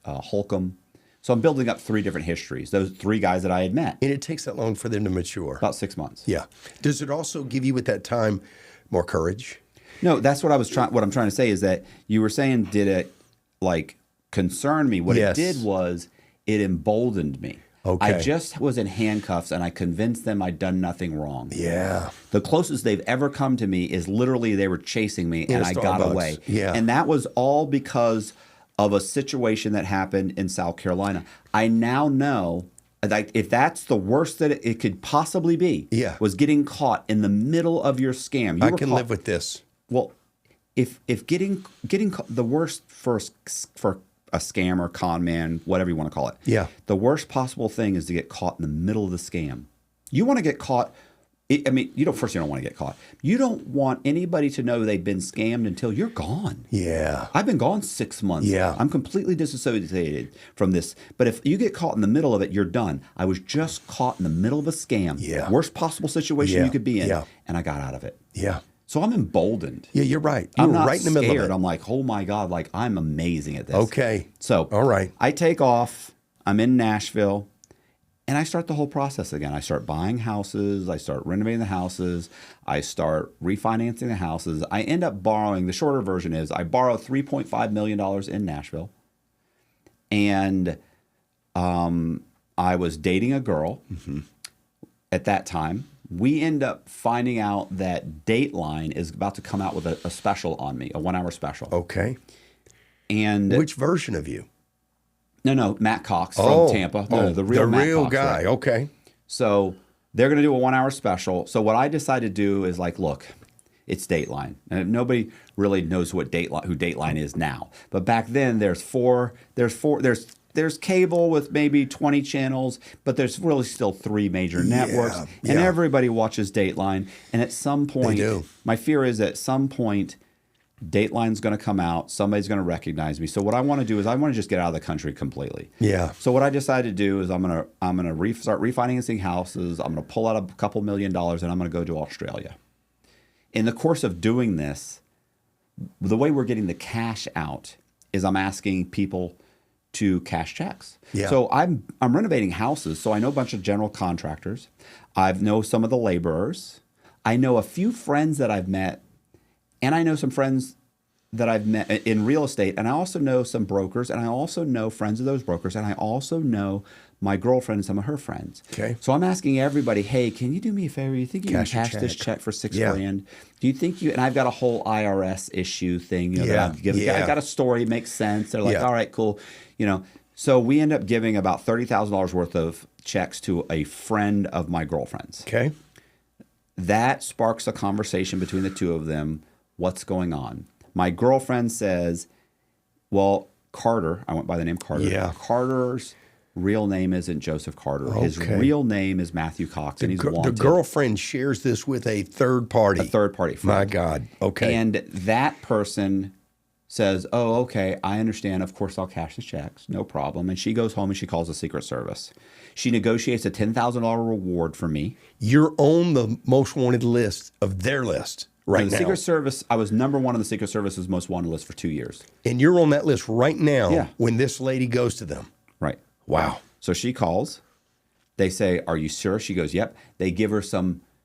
Holcomb. So I'm building up 3 different histories. Those 3 guys that I had met. And it takes that long for them to mature. About 6 months. Yeah. Does it also give you at that time more courage? No, that's what I was trying. What I'm trying to say is that you were saying, did it like concern me? What Yes. it did was it emboldened me. Okay. I just was in handcuffs and I convinced them I'd done nothing wrong. Yeah. The closest they've ever come to me is literally they were chasing me and I got away. Yeah. And that was all because of a situation that happened in South Carolina. I now know, like, if that's the worst that it could possibly be, Yeah. was getting caught in the middle of your scam. I can live with this. Well, if getting the worst for a scam or con man, whatever you want to call it, Yeah. the worst possible thing is to get caught in the middle of the scam. You want to get caught. I mean, first you don't want to get caught. You don't want anybody to know they've been scammed until you're gone. Yeah. I've been gone 6 months. Yeah. I'm completely disassociated from this. But if you get caught in the middle of it, you're done. I was just caught in the middle of a scam. Yeah. Worst possible situation Yeah. you could be in. Yeah. And I got out of it. Yeah. So I'm emboldened. Yeah, you're right. You're I'm not right in the middle scared. of it. I'm like, oh my God, like I'm amazing at this. Okay. So all right. I take off. I'm in Nashville. And I start the whole process again. I start buying houses. I start renovating the houses. I start refinancing the houses. I end up borrowing. The shorter version is I borrow $3.5 million in Nashville. And I was dating a girl at that time. We end up finding out that Dateline is about to come out with a special on me, a 1-hour special. Okay. And which version of you? No, Matt Cox from Tampa. No, the real Matt Cox, guy. right? Okay. So they're going to do a 1-hour special. So what I decided to do is like, look, it's Dateline. And nobody really knows who Dateline is now. But back then there's cable with maybe 20 channels, but there's really still 3 major networks. And everybody watches Dateline. And at some point, my fear is at some point, Dateline's going to come out. Somebody's going to recognize me. So what I want to do is I want to just get out of the country completely. Yeah. So what I decided to do is I'm going to start refinancing houses. I'm going to pull out a couple $1 million and I'm going to go to Australia. In the course of doing this, the way we're getting the cash out is I'm asking people to cash checks. Yeah. So I'm renovating houses. So I know a bunch of general contractors. I know some of the laborers. I know a few friends that I've met. And I know some friends that I've met in real estate, and I also know some brokers, and I also know friends of those brokers, and I also know my girlfriend and some of her friends. Okay. So I'm asking everybody, hey, can you do me a favor? You think you can cash this check for $6 grand? Do you think you? And I've got a whole IRS issue thing. You know, that I've got a story. It makes sense. They're like, all right, cool. You know. So we end up giving about $30,000 worth of checks to a friend of my girlfriend's. Okay. That sparks a conversation between the two of them. What's going on? My girlfriend says, well, Carter, I went by the name Carter. Yeah. Carter's real name isn't Joseph Carter. Okay. His real name is Matthew Cox, and he's wanted. The girlfriend shares this with a third party. A third party friend. My God. Okay. And that person says, oh, okay, I understand. Of course, I'll cash the checks. No problem. And she goes home and she calls the Secret Service. She negotiates a $10,000 reward for me. You're on the most wanted list of their list. Right now. The Secret Service, I was number 1 on the Secret Service's most wanted list for 2 years. And you're on that list right now when this lady goes to them. Right. Wow. So she calls. They say, are you sure? She goes, yep. They give her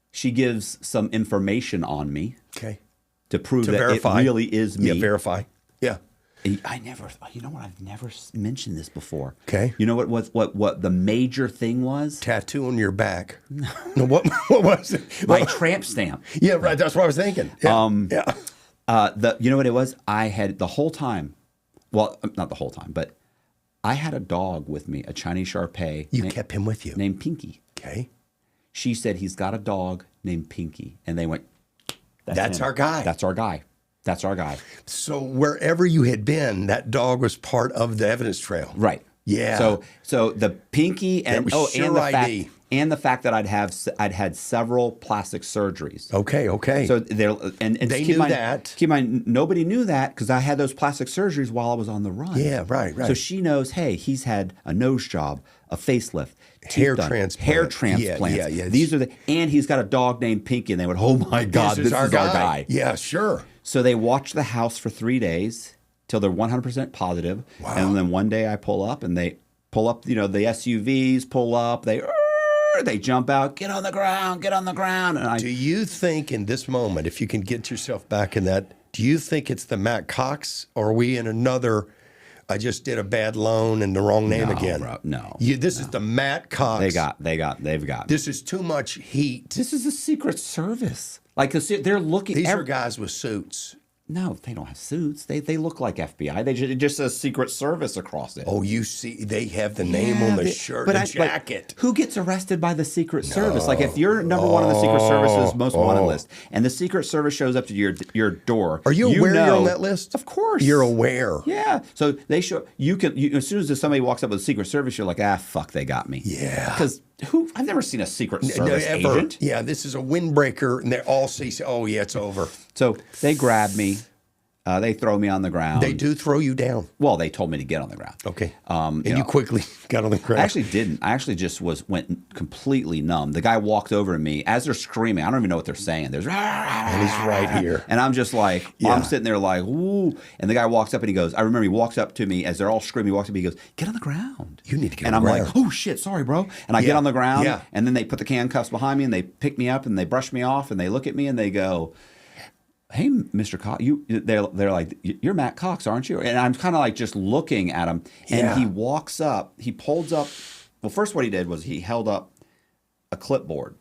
she gives some information on me. Okay. To prove that verify. It really is me. Yeah, verify. Yeah. I never. You know what? I've never mentioned this before. Okay. You know what the major thing was? Tattoo on your back. No, what was it? My tramp stamp. Yeah, right. That's what I was thinking. Yeah. You know what it was? I had the whole time. Well, not the whole time, but I had a dog with me, a Chinese Shar Pei. You kept him with you. Named Pinky. Okay. She said he's got a dog named Pinky, and they went. That's our guy. That's our guy. That's our guy. So wherever you had been, that dog was part of the evidence trail. Right. Yeah. So the Pinky and and the fact that I'd had several plastic surgeries. Okay. So and they keep knew in mind, that. Keep in mind, nobody knew that because I had those plastic surgeries while I was on the run. Yeah, right. So she knows, hey, he's had a nose job, a facelift, hair transplant. Yeah. These are and he's got a dog named Pinky, and they went, oh my God, this is our guy. Yeah, sure. So they watch the house for 3 days till they're 100% positive. Wow. And then one day I pull up, and they pull up, the SUVs pull up, they jump out, get on the ground. And do you think in this moment, if you can get yourself back in that, do you think it's the Matt Cox, or are we in another, I just did a bad loan and the wrong name again? Bro, no. This is the Matt Cox. They've got. This is too much heat. This is a Secret Service. Like, they're looking. These are guys with suits. No, they don't have suits. They look like FBI. It just says Secret Service across it. Oh, you see, they have the name on the shirt, the jacket. Who gets arrested by the Secret Service? Like, if you're number one on the Secret Service's most wanted list, and the Secret Service shows up to your door, are you aware you're on that list? Of course, you're aware. Yeah. So they show you as soon as somebody walks up with the Secret Service, you're like, fuck, they got me. Yeah. Because I've never seen a Secret Service agent. Yeah, this is a windbreaker, and they all say, oh, yeah, it's over. So they grab me. They throw me on the ground. They do throw you down. Well, they told me to get on the ground. Okay. You quickly got on the ground. I actually didn't. I actually just went completely numb. The guy walked over to me as they're screaming. I don't even know what they're saying. There's and he's right here. And I'm just like, I'm sitting there like, ooh. And the guy walks up and he goes, I remember he walks up to me as they're all screaming. He walks up and he goes, get on the ground. You need to get on the ground. And I'm like, oh shit, sorry, bro. And I get on the ground. And then they put the handcuffs behind me and they pick me up and they brush me off and they look at me and they go, hey, Mr. Cox, they're like, you're Matt Cox, aren't you? And I'm kind of like just looking at him. And he walks up, he pulls up. Well, first what he did was he held up a clipboard,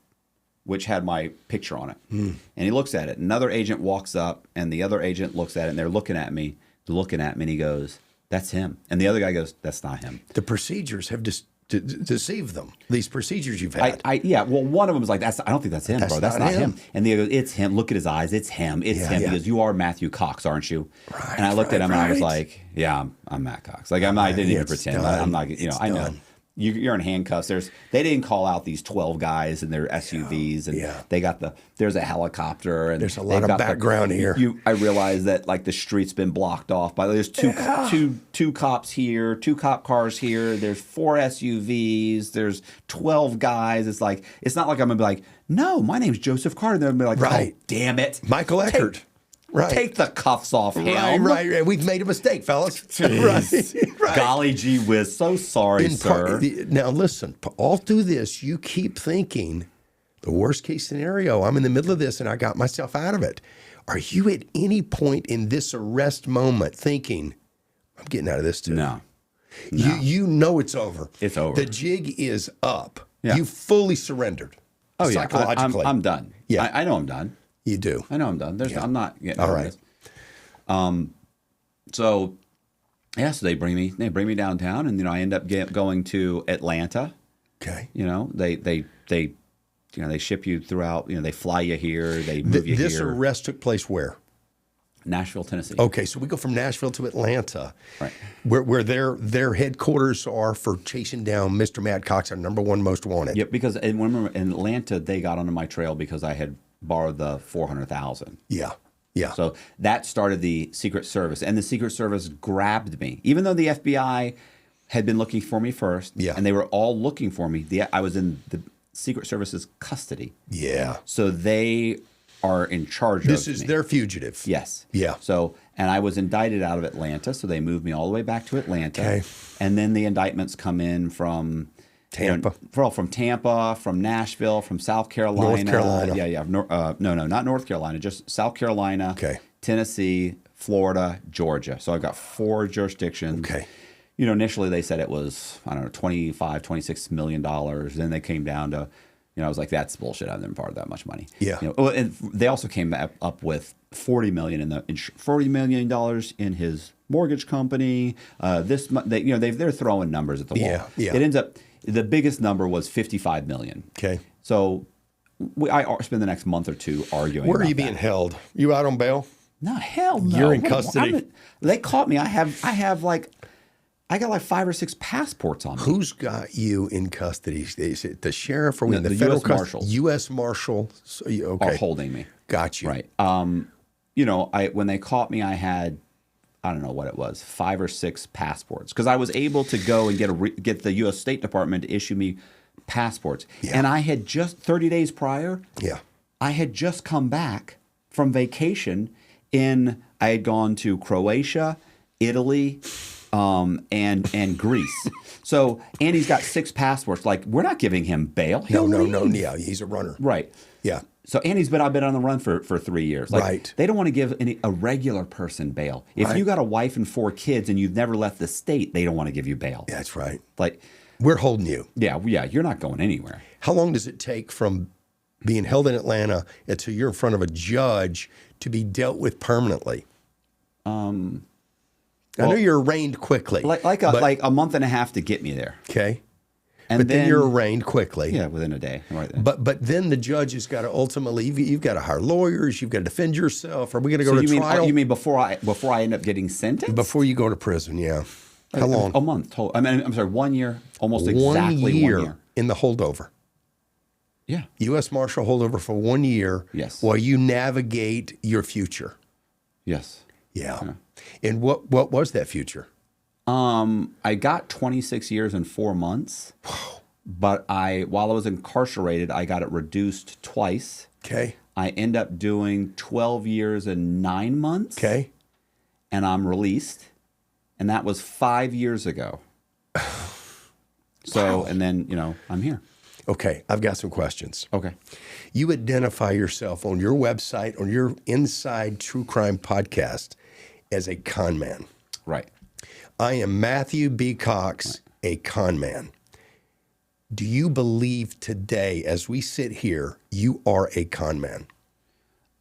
which had my picture on it. And he looks at it. Another agent walks up, and the other agent looks at it, and they're looking at me, and he goes, that's him. And the other guy goes, that's not him. The procedures have deceive them. These procedures you've had. Well, one of them was like, I don't think that's him, bro. That's not him. And the other goes, it's him. Look at his eyes. It's him. It's him. He goes, you are Matthew Cox, aren't you? Right. And I looked at him and I was like, yeah, I'm Matt Cox. Like, I didn't even pretend. I'm not, I know. You're in handcuffs. They didn't call out these 12 guys in their SUVs, and they got there's a helicopter, and there's a lot of background here. I realized that like the street's been blocked off by there's two cops here, 2 cop cars here. There's 4 SUVs. There's 12 guys. It's not like I'm gonna be like, no, my name's Joseph Carter. They're gonna be like, oh, damn it, Michael Eckert. Take the cuffs off him. Right. We've made a mistake, fellas. Right. Golly gee whiz. So sorry, sir. Now, listen, all through this, you keep thinking the worst case scenario. I'm in the middle of this and I got myself out of it. Are you at any point in this arrest moment thinking, I'm getting out of this too? No. You know it's over. It's over. The jig is up. Yeah. You fully surrendered. Oh, yeah. Psychologically. I'm done. Yeah. I know I'm done. You do. I know I'm done. I'm not getting all right. So they bring me downtown, and I end up going to Atlanta. Okay. They ship you throughout. They fly you here. They move you here. This arrest took place where? Nashville, Tennessee. Okay, so we go from Nashville to Atlanta, right? Where their headquarters are for chasing down Mr. Matt Cox, our number one most wanted. Yep. Because remember in Atlanta, they got onto my trail because I had borrowed the $400,000. Yeah. So that started the Secret Service, and the Secret Service grabbed me, even though the FBI had been looking for me first. Yeah. And they were all looking for me. I was in the Secret Service's custody. Yeah. So they are in charge of me. This is their fugitive. Yes. Yeah. So, and I was indicted out of Atlanta, so they moved me all the way back to Atlanta. Okay. And then the indictments come in from Tampa. From Tampa, from Nashville, from South Carolina. North Carolina. Yeah. No, not North Carolina, just South Carolina. Okay. Tennessee, Florida, Georgia. So I've got 4 jurisdictions. Okay. Initially they said it was, I don't know, $26 million. Then they came down to, I was like, that's bullshit. I've never borrowed that much money. Yeah. And they also came up with $40 million in his mortgage company. They're throwing numbers at the wall. Yeah. It ends up, the biggest number was $55 million. Okay. So I spend the next month or two arguing. Where are about you being that. held? You out on bail? No, hell no. You're in custody. They caught me. I got like 5 or 6 passports on me. Who's got you in custody? Is it the sheriff or No, the the federal U.S. Marshal. U.S. Marshal. So okay. Are holding me. Got you. Right. When they caught me, I had, I don't know what it was, 5 or 6 passports because I was able to go and get the U.S. State Department to issue me passports. Yeah. And I had just 30 days prior. Yeah. I had just come back from vacation I had gone to Croatia, Italy, and Greece. So Andy's got 6 passports. Like, we're not giving him bail. No. Yeah, he's a runner. Right. Yeah. So Andy's been on the run for 3 years. Like, right. They don't want to give a regular person bail. If you got a wife and 4 kids and you've never left the state, they don't want to give you bail. That's right. Like, we're holding you. Yeah, you're not going anywhere. How long does it take from being held in Atlanta until you're in front of a judge to be dealt with permanently? I know you're arraigned quickly. Like a month and a half to get me there. Okay. And but then you're arraigned quickly. Yeah, within a day. Right then. But then the judge has got to ultimately, you've got to hire lawyers. You've got to defend yourself. Are we going to go to trial? You mean before I end up getting sentenced? Before you go to prison, yeah. How long? A month. I'm sorry, 1 year. Almost exactly 1 year. In the holdover. Yeah. U.S. Marshal holdover for 1 year. Yes. While you navigate your future. Yes. Yeah. And what was that future? I got 26 years and 4 months. But while I was incarcerated, I got it reduced twice. Okay. I end up doing 12 years and 9 months. Okay. And I'm released. And that was 5 years ago. So, wow. And then, I'm here. Okay. I've got some questions. Okay. You identify yourself on your website, on your Inside True Crime podcast as a con man. Right. I am Matthew B. Cox, a con man. Do you believe today, as we sit here, you are a con man?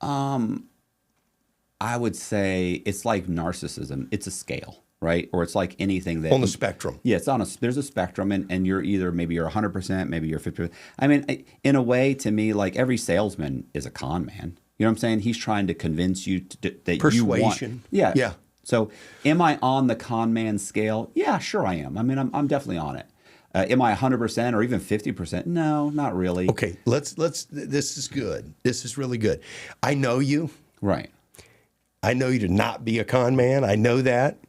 I would say it's like narcissism. It's a scale, right? Or it's like anything that... On the spectrum. Yeah, there's a spectrum, and you're either, maybe you're 100%, maybe you're 50%. I mean, in a way, to me, like every salesman is a con man. You know what I'm saying? He's trying to convince you that Persuasion. you want... Yeah. Yeah. So am I on the con man scale? Yeah, sure I am. I mean, I'm definitely on it. Am I 100% or even 50%? No, not really. Okay, let's. This is good. This is really good. I know you. Right. I know you to not be a con man. I know that.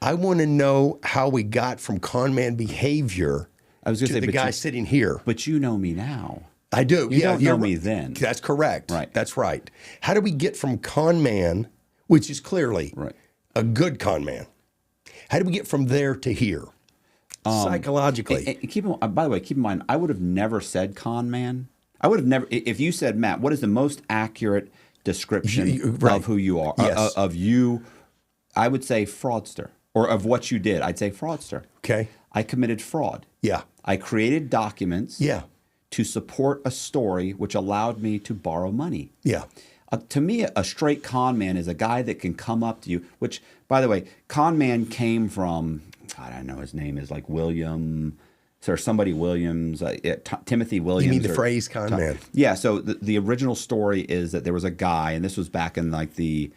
I want to know how we got from con man behavior to the guy sitting here. But you know me now. I do. You don't know me then. That's correct. Right. That's right. How do we get from con man, which is clearly a good con man, how do we get from there to here? Psychologically. By the way, keep in mind, I would have never said con man. I would have never, if you said, Matt, what is the most accurate description of who you are? Yes. Of you, I would say fraudster. Or of what you did, I'd say fraudster. Okay. I committed fraud. Yeah. I created documents to support a story which allowed me to borrow money. Yeah. To me, a straight con man is a guy that can come up to you, which, by the way, con man came from, God, I don't know, his name is like William, or somebody Williams, Timothy Williams. You mean the phrase con man? Yeah, so the original story is that there was a guy, and this was back in like the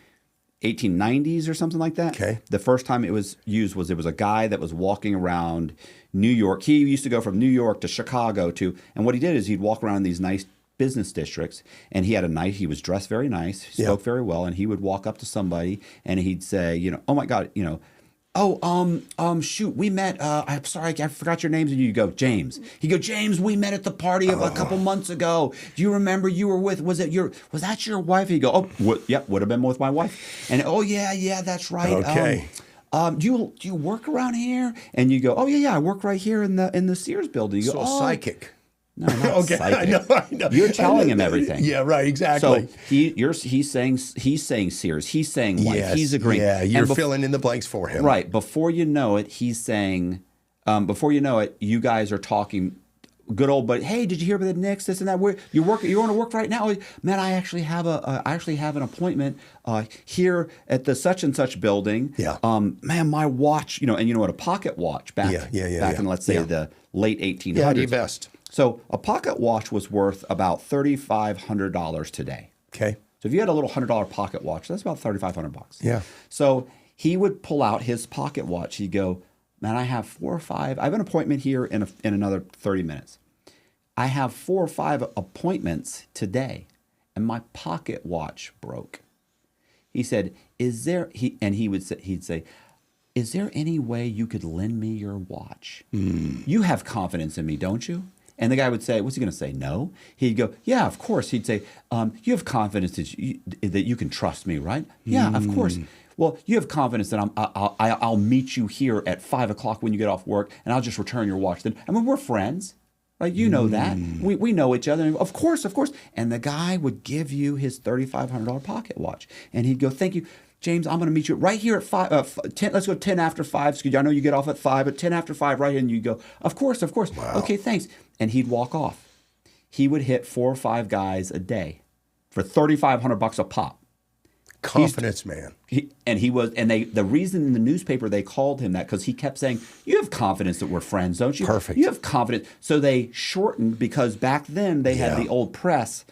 1890s or something like that. Okay. The first time it was used was there was a guy that was walking around New York. He used to go from New York to Chicago and what he did is he'd walk around these nice business districts, and he was dressed very nice, he spoke very well, and he would walk up to somebody and he'd say, oh my God, shoot, we met, I'm sorry, I forgot your names. And you go, James. He'd go, James, we met at the party a couple months ago. Do you remember you were with, was that your wife? He'd go, yep, would have been with my wife. And, yeah, that's right. Okay. Do you work around here? And you go, yeah, I work right here in the Sears building. You go, psychic. No, not Okay, psychic. I know. You're telling him everything. Yeah, right, exactly. So he's saying Sears, he's saying wife, Yes, he's agreeing. Yeah, you're filling in the blanks for him. Right. Before you know it, he's saying, before you know it, you guys are talking good old buddy. Hey, did you hear about the Knicks? This and that. You're going to work right now, man. I actually have an appointment here at the such and such building. Yeah. Man, my watch. And you know what? A pocket watch back in, let's say, the late 1800s. Yeah, do your best. So a pocket watch was worth about $3,500 today. Okay. So if you had a little $100 pocket watch, that's about $3,500. Yeah. So he would pull out his pocket watch. He'd go, man, I have 4 or 5. I have an appointment here in another 30 minutes. I have 4 or 5 appointments today, and my pocket watch broke. He said, he'd say, is there any way you could lend me your watch? You have confidence in me, don't you? And the guy would say, what's he going to say? No. He'd go, yeah, of course. He'd say, you have confidence that you can trust me, right? Yeah, of course. Well, you have confidence that I'll meet you here at 5 o'clock when you get off work, and I'll just return your watch then. I mean, we're friends, right? You know that. We know each other. Of course. And the guy would give you his $3,500 pocket watch, and he'd go, thank you. James, I'm going to meet you right here at 10. Let's go 10 after 5. I know you get off at 5, at 10 after 5 right here. And you go, of course. Wow. Okay, thanks. And he'd walk off. He would hit 4 or 5 guys a day for $3,500 a pop. Confidence, man. The reason in the newspaper they called him that, because he kept saying, you have confidence that we're friends, don't you? Perfect. You have confidence. So they shortened, because back then they had the old presses,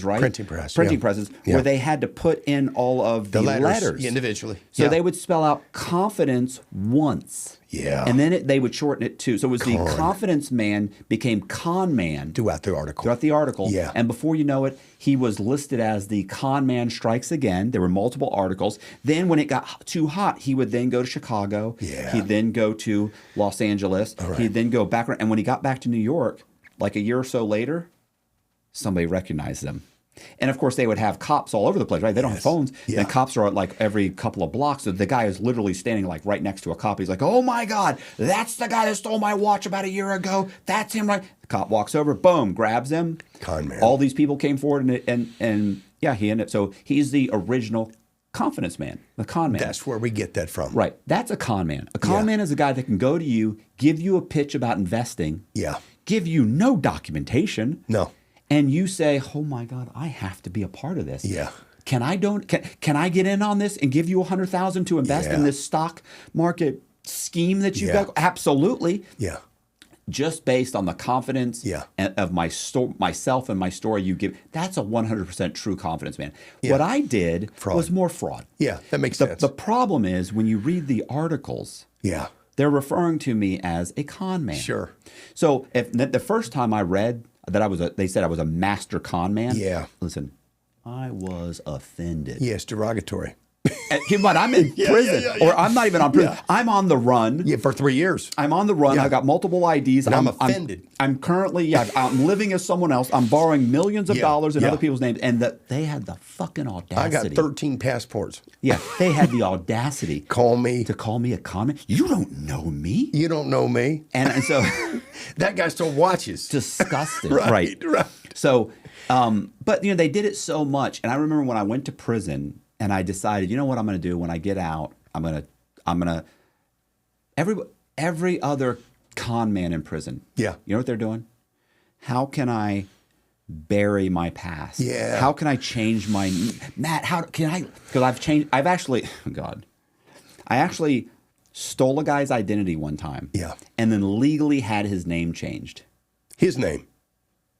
right? Printing presses, where they had to put in all of the letters individually. So they would spell out confidence once. Yeah. And then they would shorten it too. So it was the confidence man became Conman. Throughout the article. Yeah. And before you know it, he was listed as the Conman strikes again. There were multiple articles. Then when it got too hot, he would then go to Chicago. Yeah. He'd then go to Los Angeles. Right. He'd then go back around. And when he got back to New York, like a year or so later, somebody recognized him. And of course, they would have cops all over the place, right? They don't have phones. Yeah. And cops are at like every couple of blocks. So the guy is literally standing like right next to a cop. He's like, oh my God, that's the guy that stole my watch about a year ago. That's him, right? The cop walks over, boom, grabs him. Conman. All these people came forward and he ended. So he's the original confidence man, the con man. That's where we get that from. Right. That's a con man. A con man is a guy that can go to you, give you a pitch about investing. Yeah. Give you no documentation. No. And you say, oh my God, I have to be a part of this. Yeah. Can I get in on this and give you $100,000 to invest in this stock market scheme that you've got? Absolutely. Yeah. Just based on the confidence of myself and my story you give. That's a 100% true confidence, man. Yeah. What I did was more fraud. Yeah, that makes sense. The problem is when you read the articles, they're referring to me as a con man. Sure. So if the first time I read that they said I was a master con man. Yeah. Listen, I was offended. Yes, derogatory. Keep in mind, I'm in prison, or I'm not even on prison. I'm on the run. Yeah, for 3 years. I'm on the run. Yeah. I've got multiple IDs. And I'm offended. I'm currently, I'm living as someone else. I'm borrowing millions of dollars in other people's names, and they had the fucking audacity. I got 13 passports. Yeah, they had the audacity to call me a con man. You don't know me. You don't know me. And so that guy still watches. Disgusting. Right. So, but they did it so much, and I remember when I went to prison. And I decided, you know what I'm going to do when I get out? I'm gonna. Every other con man in prison. Yeah. You know what they're doing? How can I bury my past? Yeah. How can I change my Matt? How can I? Because I actually stole a guy's identity one time. Yeah. And then legally had his name changed. His name.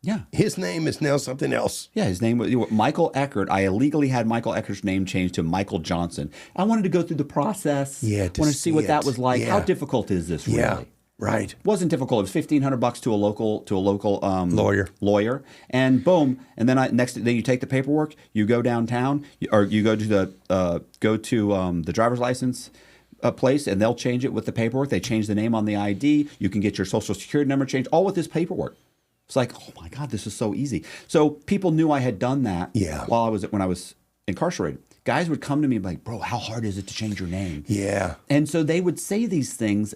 Yeah. His name is now something else. Yeah, his name was Michael Eckert. I illegally had Michael Eckert's name changed to Michael Johnson. I wanted to go through the process. Yeah, I want to see what that was like. Yeah. How difficult is this really? Yeah, right. It wasn't difficult. It was $1,500 to a local lawyer. And boom. And then then you take the paperwork, you go downtown, or you go to the driver's license place, and they'll change it with the paperwork. They change the name on the ID. You can get your social security number changed, all with this paperwork. It's like, oh my God, this is so easy. So people knew I had done that when I was incarcerated. Guys would come to me and be like, bro, how hard is it to change your name? Yeah. And so they would say these things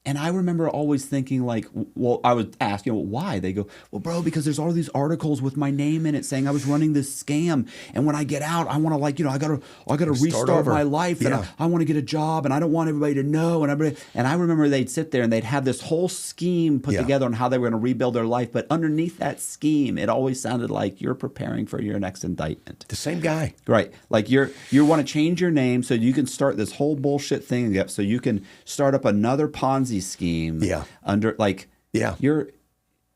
And I remember always thinking like, well, I would ask, well, why? They go, well, bro, because there's all these articles with my name in it saying I was running this scam. And when I get out, I want to like, I gotta restart my life. Yeah. And I want to get a job and I don't want everybody to know. And I remember they'd sit there and they'd have this whole scheme put together on how they were going to rebuild their life. But underneath that scheme, it always sounded like you're preparing for your next indictment. The same guy. Right. Like you want to change your name so you can start this whole bullshit thing up so you can start up another Ponzi scheme. Yeah.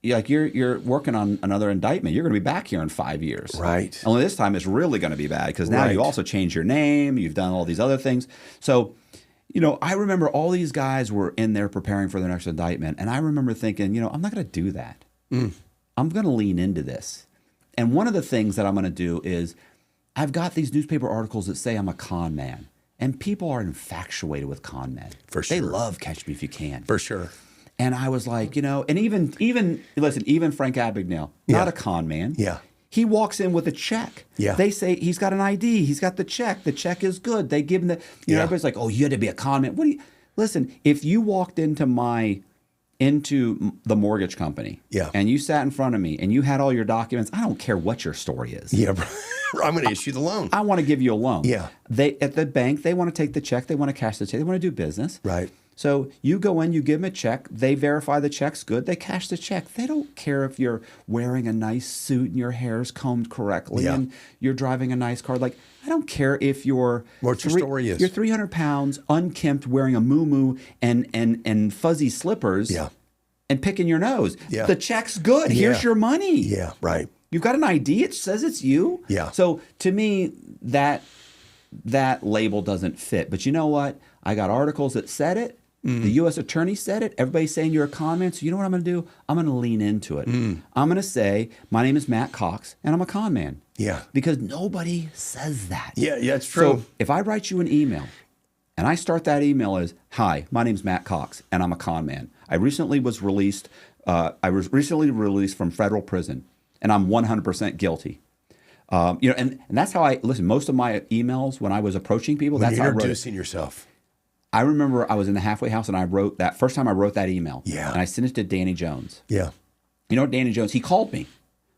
You're working on another indictment. You're going to be back here in 5 years. Right. Only this time it's really going to be bad because now you also changed your name. You've done all these other things. So, I remember all these guys were in there preparing for their next indictment. And I remember thinking, I'm not going to do that. I'm going to lean into this. And one of the things that I'm going to do is I've got these newspaper articles that say I'm a con man. And people are infatuated with con men. For sure. They love Catch Me If You Can. For sure. And I was like, and even Frank Abagnale, not a con man. Yeah. He walks in with a check. Yeah. They say he's got an ID. He's got the check. The check is good. They give him everybody's like, oh, you had to be a con man. Listen, if you walked into the mortgage company and you sat in front of me and you had all your documents, I don't care what your story is. Yeah, I'm going to issue the loan. I want to give you a loan. Yeah. At the bank, they want to take the check. They want to cash the check. They want to do business. Right. So you go in, you give them a check. They verify the check's good. They cash the check. They don't care if you're wearing a nice suit and your hair's combed correctly and you're driving a nice car. Like, I don't care if you're what your story is. You're 300 pounds, unkempt, wearing a muumuu and fuzzy slippers. Yeah. And picking your nose. Yeah. The check's good. Here's your money. Yeah, right. You've got an ID. It says it's you. Yeah. So to me, that label doesn't fit. But you know what? I got articles that said it. The U.S. attorney said it. Everybody's saying you're a con man. So you know what I'm going to do? I'm going to lean into it. I'm going to say, my name is Matt Cox, and I'm a con man. Yeah. Because nobody says that. Yeah, that's true. So if I write you an email, and I start that email as, hi, my name's Matt Cox, and I'm a con man. I recently was released. I was recently released from federal prison, and I'm 100% guilty. And that's how I listen. Most of my emails when I was approaching people, that's how I wrote it. Introducing yourself. I remember I was in the halfway house, and I wrote that first time I wrote that email. Yeah. And I sent it to Danny Jones. Yeah. You know what, Danny Jones? He called me.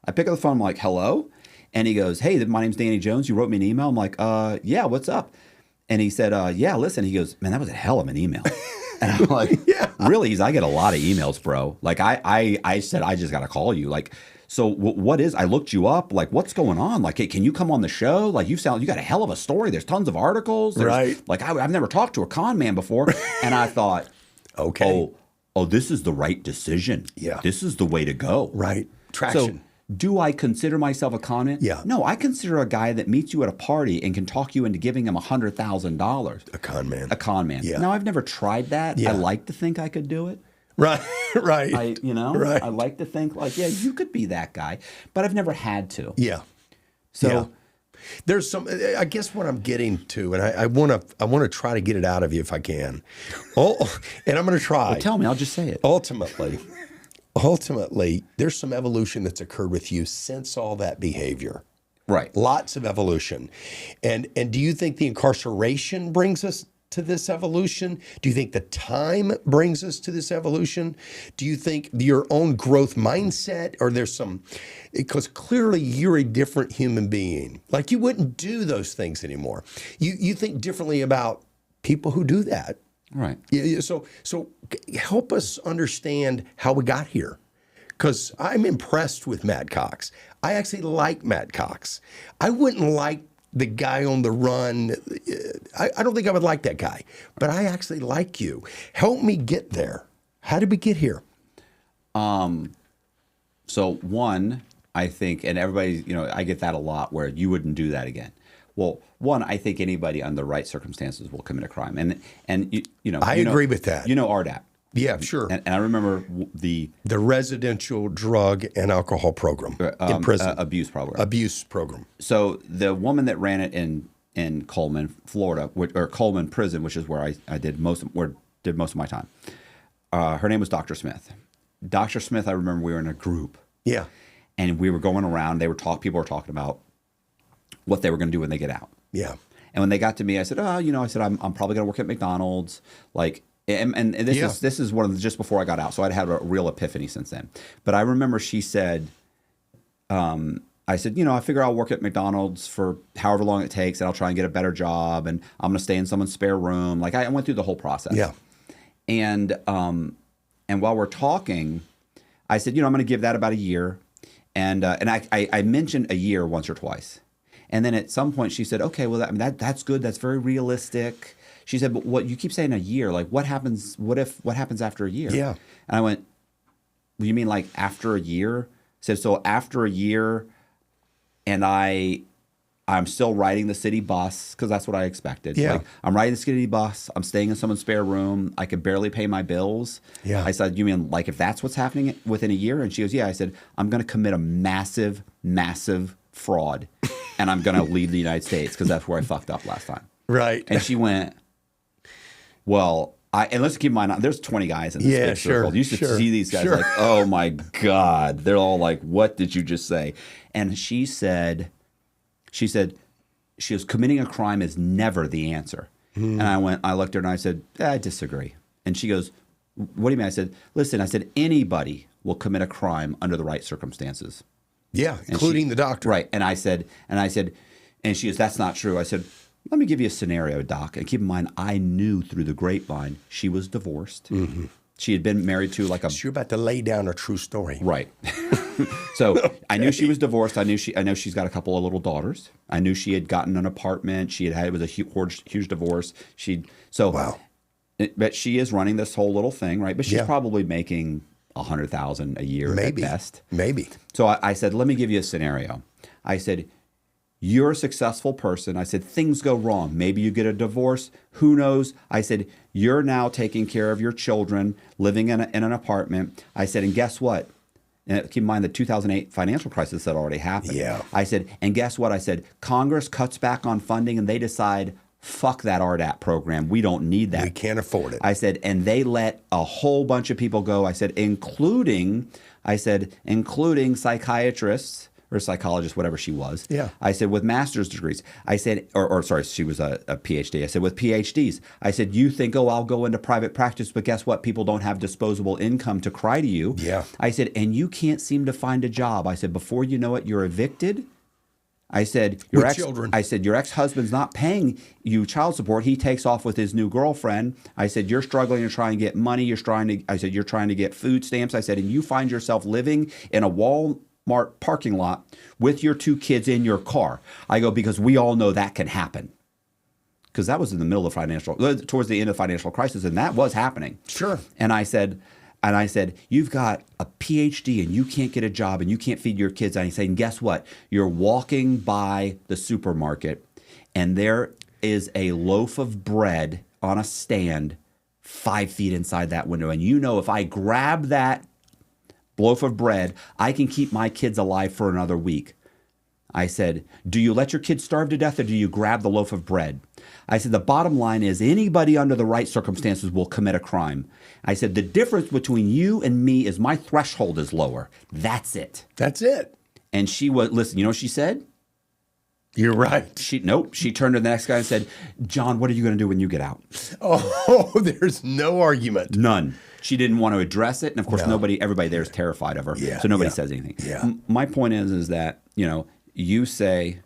I pick up the phone. I'm like, hello, and he goes, hey, my name's Danny Jones. You wrote me an email. I'm like, yeah, what's up? And he said, yeah, listen. He goes, man, that was a hell of an email. And I'm like, really? I get a lot of emails, bro. Like I said, I just got to call you. Like, so what is, I looked you up. Like, what's going on? Like, hey, can you come on the show? Like, you got a hell of a story. There's tons of articles. Right. Like, I've never talked to a con man before. And I thought, okay. Oh, this is the right decision. Yeah. This is the way to go. Right. Traction. So, do I consider myself a con man? Yeah. No, I consider a guy that meets you at a party and can talk you into giving him $100,000. A con man. A con man. Yeah. Now, I've never tried that. Yeah. I like to think I could do it. Right. Right. I like to think like, yeah, you could be that guy, but I've never had to. Yeah. So there's some, I guess what I'm getting to, and I want to try to get it out of you if I can. And I'm going to try. Well, tell me, I'll just say it. Ultimately, there's some evolution that's occurred with you since all that behavior. Right. Lots of evolution. And do you think the incarceration brings us to this evolution? Do you think the time brings us to this evolution? Do you think your own growth mindset, or there's some, because clearly you're a different human being. Like, you wouldn't do those things anymore. You think differently about people who do that. Right. So help us understand how we got here. Because I'm impressed with Matt Cox. I actually like Matt Cox. I wouldn't like the guy on the run. I don't think I would like that guy, but I actually like you. Help me get there. How did we get here? So one, I think, and everybody, I get that a lot, where you wouldn't do that again. Well, one, I think anybody under the right circumstances will commit a crime, and I agree with that. RDAP. Yeah, sure. And I remember the residential drug and alcohol program in prison. Abuse program. Abuse program. So the woman that ran it in Coleman, Florida, or Coleman Prison, which is where I did most of my time. Her name was Dr. Smith. Dr. Smith, I remember we were in a group. Yeah. And we were going around. People were talking about what they were going to do when they get out. Yeah. And when they got to me, I said, I'm probably going to work at McDonald's. Like, And this is one of the, just before I got out, so I'd had a real epiphany since then. But I remember she said, I said, I figure I'll work at McDonald's for however long it takes, and I'll try and get a better job, and I'm going to stay in someone's spare room. Like I went through the whole process. Yeah. And while we're talking, I said, I'm going to give that about a year, and I mentioned a year once or twice, and then at some point she said, okay, well that's good, that's very realistic. She said, but what you keep saying a year, like what happens after a year? Yeah. And I went, well, you mean like after a year? Said, so after a year, and I'm still riding the city bus, because that's what I expected. Yeah. Like, I'm riding the city bus. I'm staying in someone's spare room. I could barely pay my bills. Yeah. I said, you mean like if that's what's happening within a year? And she goes, yeah. I said, I'm going to commit a massive, massive fraud, and I'm going to leave the United States because that's where I fucked up last time. Right. And she went, well, and let's keep in mind, there's 20 guys in this big circle. You used to see these guys like, oh my God. They're all like, what did you just say? And she said, she was committing a crime is never the answer. And I looked at her and I said, I disagree. And she goes, what do you mean? I said, listen, anybody will commit a crime under the right circumstances. Yeah, including the doctor. Right. And I said, and she goes, that's not true. I said, let me give you a scenario, Doc. And keep in mind, I knew through the grapevine she was divorced. Mm-hmm. She had been married to like a... So you're about to lay down a true story. Right. So okay. I knew she was divorced. I know she's got a couple of little daughters. I knew she had gotten an apartment. It was a huge divorce. Wow. But she is running this whole little thing, right? But she's probably making $100,000 a year at best. Maybe. So I said, let me give you a scenario. I said, you're a successful person. I said, things go wrong. Maybe you get a divorce. Who knows? I said, you're now taking care of your children, living in an apartment. I said, and guess what? And keep in mind the 2008 financial crisis that already happened. Yeah. I said, and guess what? I said, Congress cuts back on funding and they decide, fuck that RDAP program. We don't need that. We can't afford it. I said, and they let a whole bunch of people go. I said, including psychiatrists, or psychologist, whatever she was. Yeah. I said, with master's degrees. I said, or sorry, she was a PhD. I said, with PhDs. I said, you think, I'll go into private practice, but guess what? People don't have disposable income to cry to you. Yeah. I said, and you can't seem to find a job. I said, before you know it, you're evicted. I said, your ex-husband's not paying you child support. He takes off with his new girlfriend. I said, you're struggling to try and get money. You're trying to get food stamps. I said, and you find yourself living in a Walmart parking lot with your two kids in your car. I go, because we all know that can happen. Because that was in the middle of towards the end of the financial crisis, and that was happening. Sure. And I said, you've got a PhD and you can't get a job and you can't feed your kids. And I said, and guess what? You're walking by the supermarket and there is a loaf of bread on a stand 5 feet inside that window. And if I grab that loaf of bread, I can keep my kids alive for another week. I said, do you let your kids starve to death or do you grab the loaf of bread? I said, the bottom line is anybody under the right circumstances will commit a crime. I said, the difference between you and me is my threshold is lower. That's it. That's it. And she was, listen, you know what she said? You're right. She turned to the next guy and said, John, what are you going to do when you get out? Oh, there's no argument. None. She didn't want to address it. And of course, everybody there is terrified of her. Yeah, so nobody says anything. Yeah. My point is that, you say,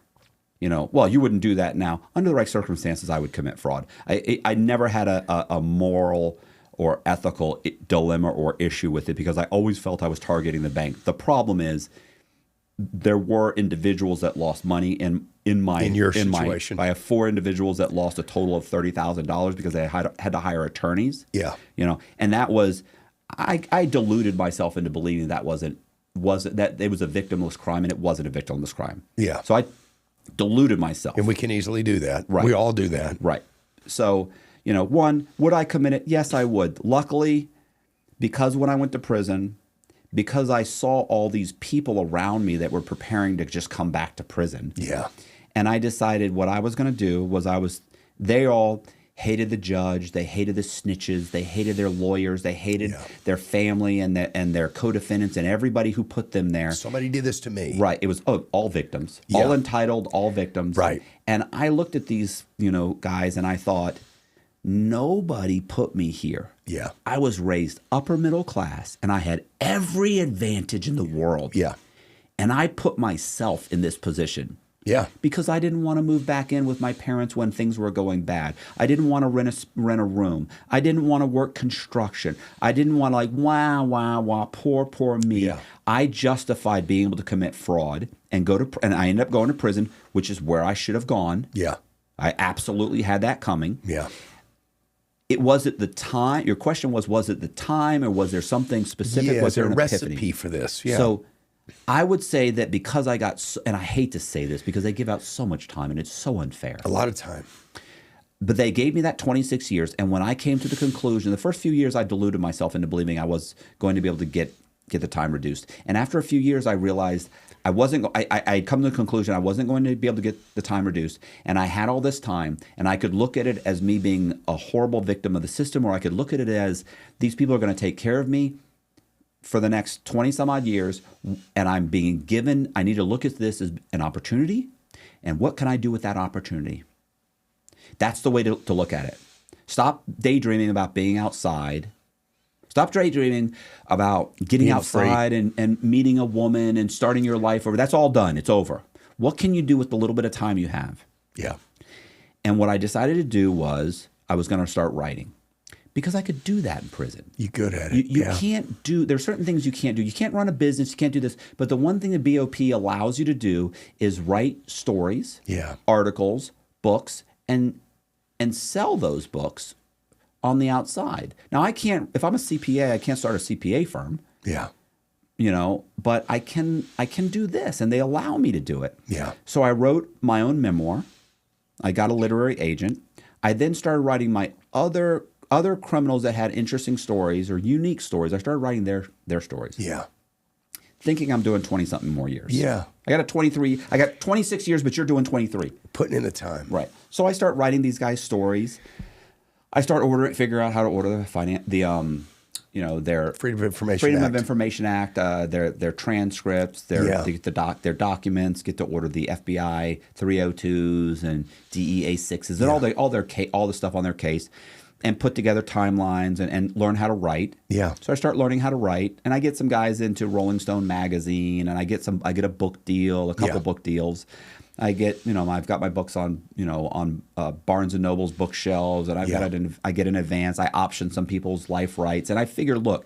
well, you wouldn't do that now. Under the right circumstances, I would commit fraud. I never had a moral or ethical dilemma or issue with it because I always felt I was targeting the bank. The problem is there were individuals that lost money in your situation. I have 4 individuals that lost a total of $30,000 because they had to hire attorneys. Yeah. And that was I deluded myself into believing that wasn't that it was a victimless crime, and it wasn't a victimless crime. Yeah. So I deluded myself. And we can easily do that. Right. We all do that. Right. So, one, would I commit it? Yes, I would. Luckily, because when I went to prison, because I saw all these people around me that were preparing to just come back to prison. Yeah. And I decided what I was going to do was they all hated the judge, they hated the snitches, they hated their lawyers, they hated their family and their co-defendants and everybody who put them there. Somebody did this to me. Right. It was all victims, all entitled, all victims. Right. And I looked at these, guys and I thought, nobody put me here. Yeah. I was raised upper middle class, and I had every advantage in the world. Yeah. And I put myself in this position. Yeah. Because I didn't want to move back in with my parents when things were going bad. I didn't want to rent a room. I didn't want to work construction. I didn't want to poor me. Yeah. I justified being able to commit fraud and I ended up going to prison, which is where I should have gone. Yeah. I absolutely had that coming. Yeah. It was at the time. Your question was it the time, or was there something specific? Yeah, was there a an recipe epiphany? for this? Yeah. So I would say that because I got, and I hate to say this because they give out so much time and it's so unfair. A lot of time. But they gave me that 26 years. And when I came to the conclusion, the first few years I deluded myself into believing I was going to be able to get the time reduced. And after a few years, I realized I had come to the conclusion I wasn't going to be able to get the time reduced. And I had all this time, and I could look at it as me being a horrible victim of the system, or I could look at it as these people are going to take care of me for the next 20 some odd years, and I'm being given, I need to look at this as an opportunity, and what can I do with that opportunity? That's the way to look at it. Stop daydreaming about being outside. Stop daydreaming about getting outside and meeting a woman and starting your life over. That's all done. It's over. What can you do with the little bit of time you have? Yeah. And what I decided to do was I was going to start writing. Because I could do that in prison. You're good at it. You can't do, there's certain things you can't do. You can't run a business, you can't do this. But the one thing the BOP allows you to do is write stories, articles, books, and sell those books on the outside. Now I can't, if I'm a CPA, I can't start a CPA firm. Yeah. But I can do this, and they allow me to do it. Yeah. So I wrote my own memoir. I got a literary agent. I then started writing my other criminals that had interesting stories or unique stories. I started writing their stories. Yeah. Thinking I'm doing 20-something more years. Yeah. I got 26 years, but you're doing 23. Putting in the time. Right. So I start writing these guys' stories. I start figure out how to order their Freedom of Information Act, their transcripts, their documents, get to order the FBI 302s and DEA 6s and all the stuff on their case, and put together timelines and learn how to write. Yeah. So I start learning how to write, and I get some guys into Rolling Stone magazine, and I get a book deal, a couple book deals. I get, I've got my books on Barnes and Noble's bookshelves, and I get an advance. I option some people's life rights, and I figure, look,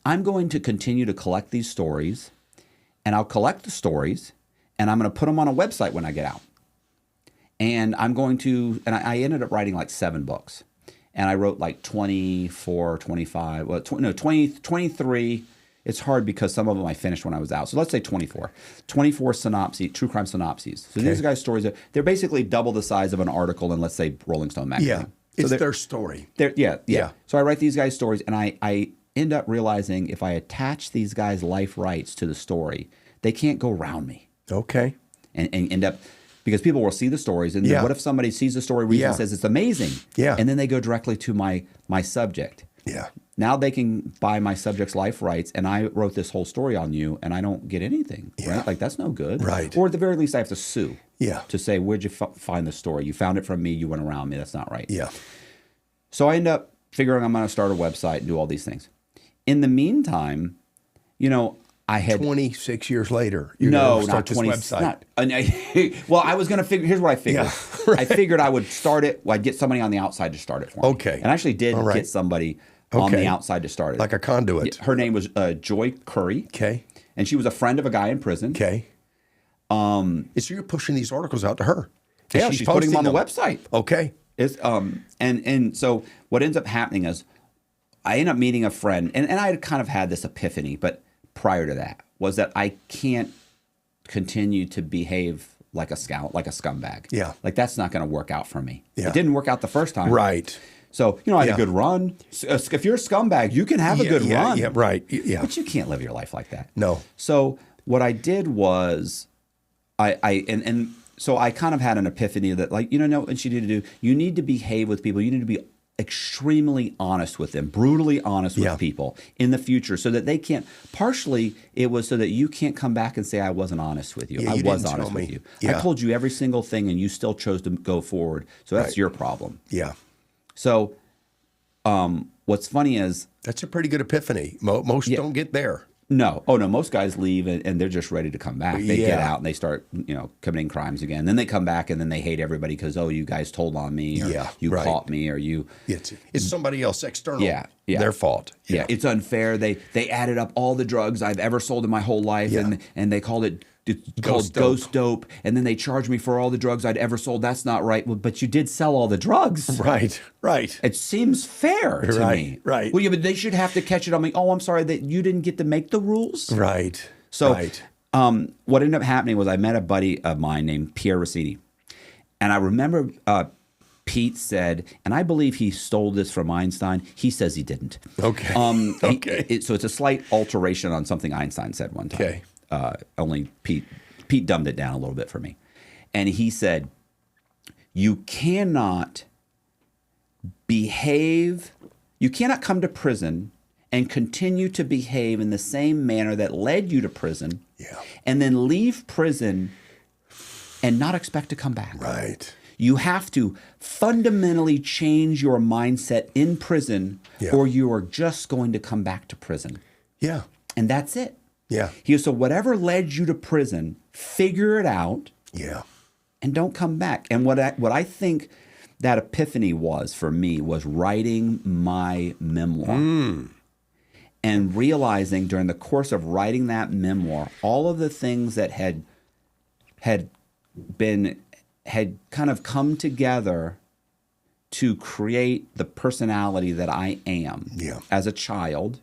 I'm going to continue to collect these stories, and I'll collect the stories, and I'm going to put them on a website when I get out. And I ended up writing like 7 books. And I wrote like 24, 25, 23. It's hard because some of them I finished when I was out. So let's say 24. 24 synopses, true crime synopses. So these guys' stories, they're basically double the size of an article in, let's say, Rolling Stone magazine. Yeah, it's so their story. Yeah. So I write these guys' stories, and I end up realizing if I attach these guys' life rights to the story, they can't go around me. Okay. And end up... Because people will see the stories, and then what if somebody sees the story, reads and says it's amazing, and then they go directly to my subject. Yeah. Now they can buy my subject's life rights, and I wrote this whole story on you, and I don't get anything. Yeah. Right? Like that's no good. Right. Or at the very least, I have to sue. Yeah. To say, where'd you find the story? You found it from me. You went around me. That's not right. Yeah. So I end up figuring I'm going to start a website and do all these things. In the meantime, I had 26 years later. Not 20. Well, I was going to figure. Here's what I figured. Yeah, right. I figured I would start it. I'd get somebody on the outside to start it for me. Okay. And I actually did get somebody on the outside to start it. Like a conduit. Her name was Joy Curry. Okay. And she was a friend of a guy in prison. Okay. So you're pushing these articles out to her. Yeah, she's putting them on the website. Okay. And so what ends up happening is I end up meeting a friend, and I had kind of had this epiphany, but prior to that was that I can't continue to behave like a scumbag. Yeah. Like that's not going to work out for me. Yeah. It didn't work out the first time. Right. So, I had a good run. If you're a scumbag, you can have a good run. Yeah, right. Yeah. But you can't live your life like that. No. So what I did was so I kind of had an epiphany that and she needed to do, you need to behave with people. You need to be extremely honest with them, brutally honest with people in the future so that they can't, partially it was so that you can't come back and say, I wasn't honest with you. Yeah, I was honest with you. Yeah. I told you every single thing and you still chose to go forward. So that's your problem. Yeah. So what's funny is That's a pretty good epiphany. Most don't get there. no. Oh, no. Most guys leave and they're just ready to come back. They get out and they start, committing crimes again. Then they come back and then they hate everybody because, oh, you guys told on me, or you caught me, or you. It's somebody else external. Yeah. Their fault. Yeah. It's unfair. They added up all the drugs I've ever sold in my whole life, and they called it. It's called ghost dope, and then they charged me for all the drugs I'd ever sold. That's not right. Well, but you did sell all the drugs. Right. It seems fair to me. Right. Well, yeah, but they should have to catch it on me. Oh, I'm sorry that you didn't get to make the rules. Right. So what ended up happening was I met a buddy of mine named Pierre Rossini. And I remember Pete said, and I believe he stole this from Einstein. He says he didn't. Okay. So it's a slight alteration on something Einstein said one time. Okay. Only Pete dumbed it down a little bit for me. And he said, you cannot come to prison and continue to behave in the same manner that led you to prison and then leave prison and not expect to come back. Right. You have to fundamentally change your mindset in prison or you are just going to come back to prison. Yeah. And that's it. Yeah. He goes, so whatever led you to prison, figure it out. Yeah. And don't come back. And what I think that epiphany was for me was writing my memoir. And realizing during the course of writing that memoir, all of the things that had kind of come together to create the personality that I am as a child.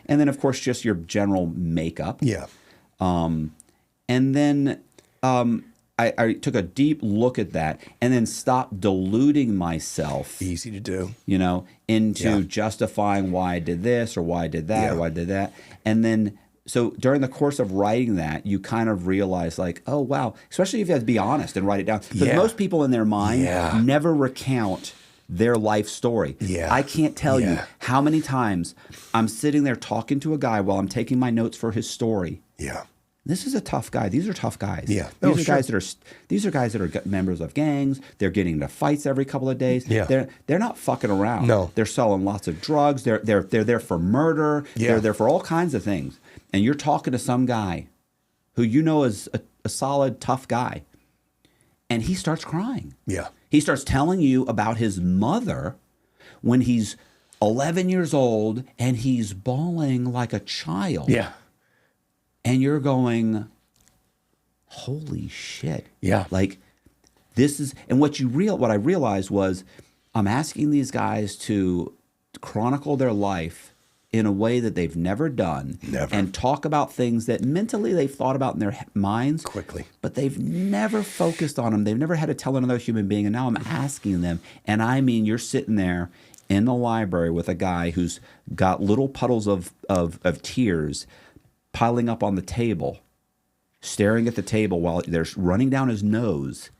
And then, of course, just your general makeup. Yeah. And then I took a deep look at that and then stopped deluding myself. Easy to do. Into justifying why I did this or why I did that or why I did that. And then, so during the course of writing that, you kind of realize like, oh, wow. Especially if you have to be honest and write it down. Because most people in their mind never recount their life story. I can't tell you how many times I'm sitting there talking to a guy while I'm taking my notes for his story. This is a tough guy. These are tough guys. These are guys that are members of gangs. They're getting into fights every couple of days. They're not fucking around. No. They're selling lots of drugs. They're there for murder. They're there for all kinds of things. And you're talking to some guy who you know is a solid, tough guy. And he starts crying. He starts telling you about his mother when he's 11 years old and he's bawling like a child. And you're going, holy shit. Like this is, and what I realized was I'm asking these guys to chronicle their life in a way that they've never done. And talk about things that mentally they've thought about in their minds. Quickly. But they've never focused on them. They've never had to tell another human being. And now I'm asking them. And I mean, you're sitting there in the library with a guy who's got little puddles of tears piling up on the table, staring at the table while they're running down his nose.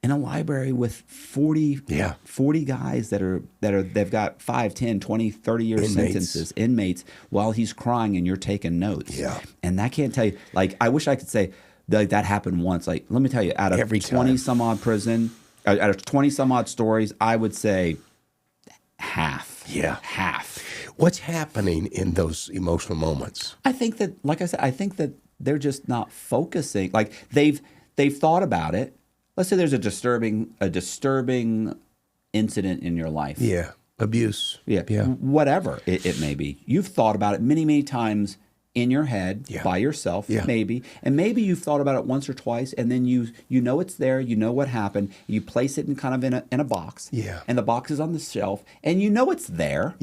In a library with 40 guys they've got 5, 10, 20, 30 year sentences, inmates, while he's crying and you're taking notes. And I can't tell you, like, I wish I could say that happened once. Like, let me tell you, out of Every 20 time. some odd out of 20 some odd stories, I would say half. Half. What's happening in those emotional moments? I think that, like I said, they're just not focusing. Like they've thought about it. Let's say there's a disturbing incident in your life. Abuse. Whatever it may be. You've thought about it many, many times in your head by yourself, maybe. And maybe you've thought about it once or twice, and then you know it's there, you know what happened, you place it in kind of in a box. And the box is on the shelf, and you know it's there.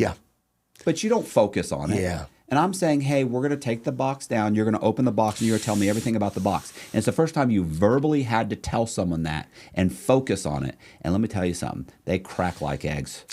But you don't focus on it. And I'm saying, hey, we're going to take the box down. You're going to open the box and you're going to tell me everything about the box. And it's the first time you verbally had to tell someone that and focus on it. And let me tell you something. They crack like eggs.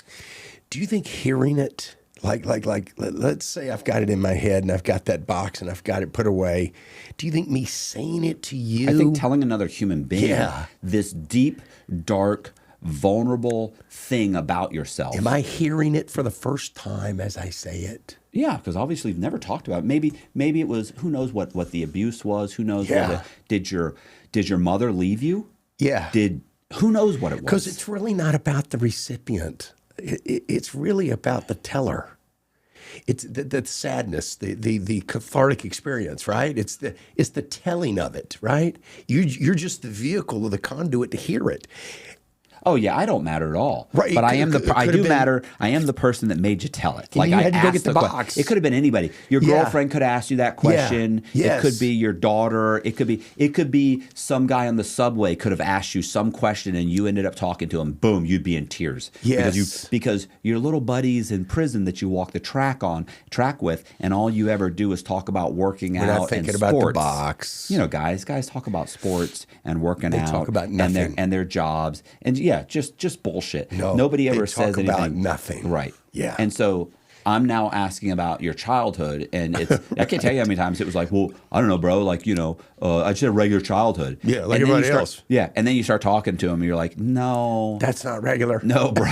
Do you think hearing it, like, let's say I've got it in my head and I've got that box and I've got it put away. Do you think me saying it to you? I think telling another human being this deep, dark, vulnerable thing about yourself. Am I hearing it for the first time as I say it? Yeah, because obviously you've never talked about it. Maybe it was, who knows what the abuse was? Who knows did your mother leave you? Who knows what it was? Because it's really not about the recipient. it's really about the teller. It's the sadness, the cathartic experience, right? It's the telling of it, right? You're just the vehicle or the conduit to hear it. Oh yeah, I don't matter at all. Right. But I am I do been, matter. I am the person that made you tell it. Like you had to go get the box. It could have been anybody. Your girlfriend could ask you that question. Yeah. Yes. It could be your daughter. It could be some guy on the subway could have asked you some question and you ended up talking to him. Boom, you'd be in tears. Yes. Because your little buddies in prison that you walk the track with, and all you ever do is talk about working We're out not thinking and about sports. the box. You know, guys talk about sports and working They out. talk about nothing. and their jobs and just bullshit. No, Nobody ever they says talk anything about nothing. Right. Yeah. And so I'm now asking about your childhood, and I can't tell you how many times it was like, well, I don't know, bro. Like, I just had a regular childhood. Yeah, like everybody else. Yeah, and then you start talking to him, and you're like, no, That's not regular. no, bro,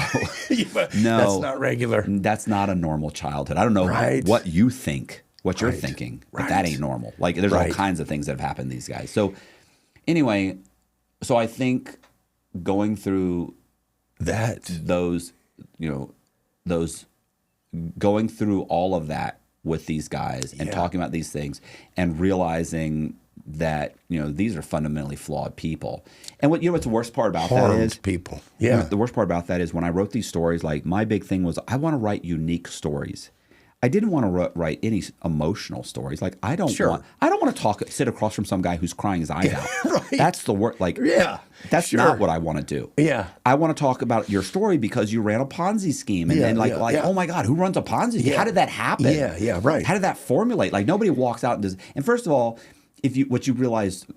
no, That's not regular. That's not a normal childhood. I don't know what you think, what you're thinking, but that ain't normal. Like, there's all kinds of things that have happened to these guys. So anyway, I think going through those going through all of that with these guys and talking about these things and realizing that these are fundamentally flawed people. And what's the worst part about that is people. Yeah. The worst part about that is when I wrote these stories, like my big thing was I want to write unique stories. I didn't want to write any emotional stories. Like I don't want to sit across from some guy who's crying his eyes out. Right. That's the worst. Like that's not what I want to do. Yeah. I want to talk about your story because you ran a Ponzi scheme and then oh my God, who runs a Ponzi scheme? How did that happen? Yeah, right. How did that formulate? Like nobody walks out and does. And first of all, what you realize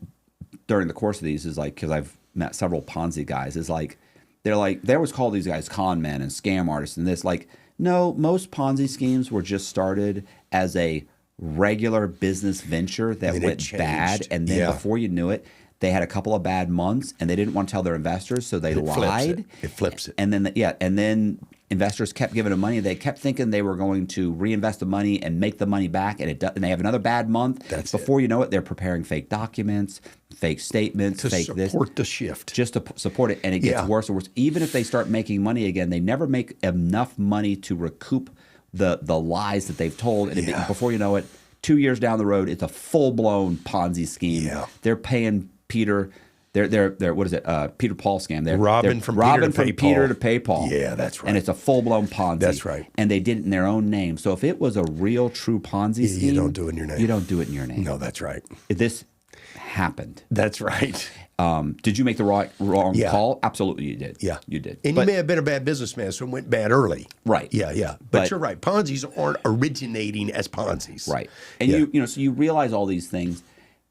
during the course of these is like, because I've met several Ponzi guys, is like they always call these guys con men and scam artists and this. Like, no, most Ponzi schemes were just started as a regular business venture that went bad, and then before you knew it, they had a couple of bad months, and they didn't want to tell their investors, so they lied. It flips it. And then investors kept giving them money. They kept thinking they were going to reinvest the money and make the money back, and they have another bad month. Before you know it, they're preparing fake documents, fake statements, to support the shift. Just to support it, and it gets worse and worse. Even if they start making money again, they never make enough money to recoup the lies that they've told. And before you know it, 2 years down the road, it's a full-blown Ponzi scheme. Yeah. They're paying Peter. They're what is it? Peter Paul scam. They're robbing from Peter to pay Paul. Yeah, that's right. And it's a full-blown Ponzi. That's right. And they did it in their own name. So if it was a real, true Ponzi scheme, you don't do it in your name. You don't do it in your name. No, that's right. This happened. That's right. Did you make the wrong call? Absolutely, you did. Yeah, you did. And you may have been a bad businessman, so it went bad early. Right. Yeah. But you're right. Ponzi's aren't originating as Ponzi's. Right. And so you realize all these things.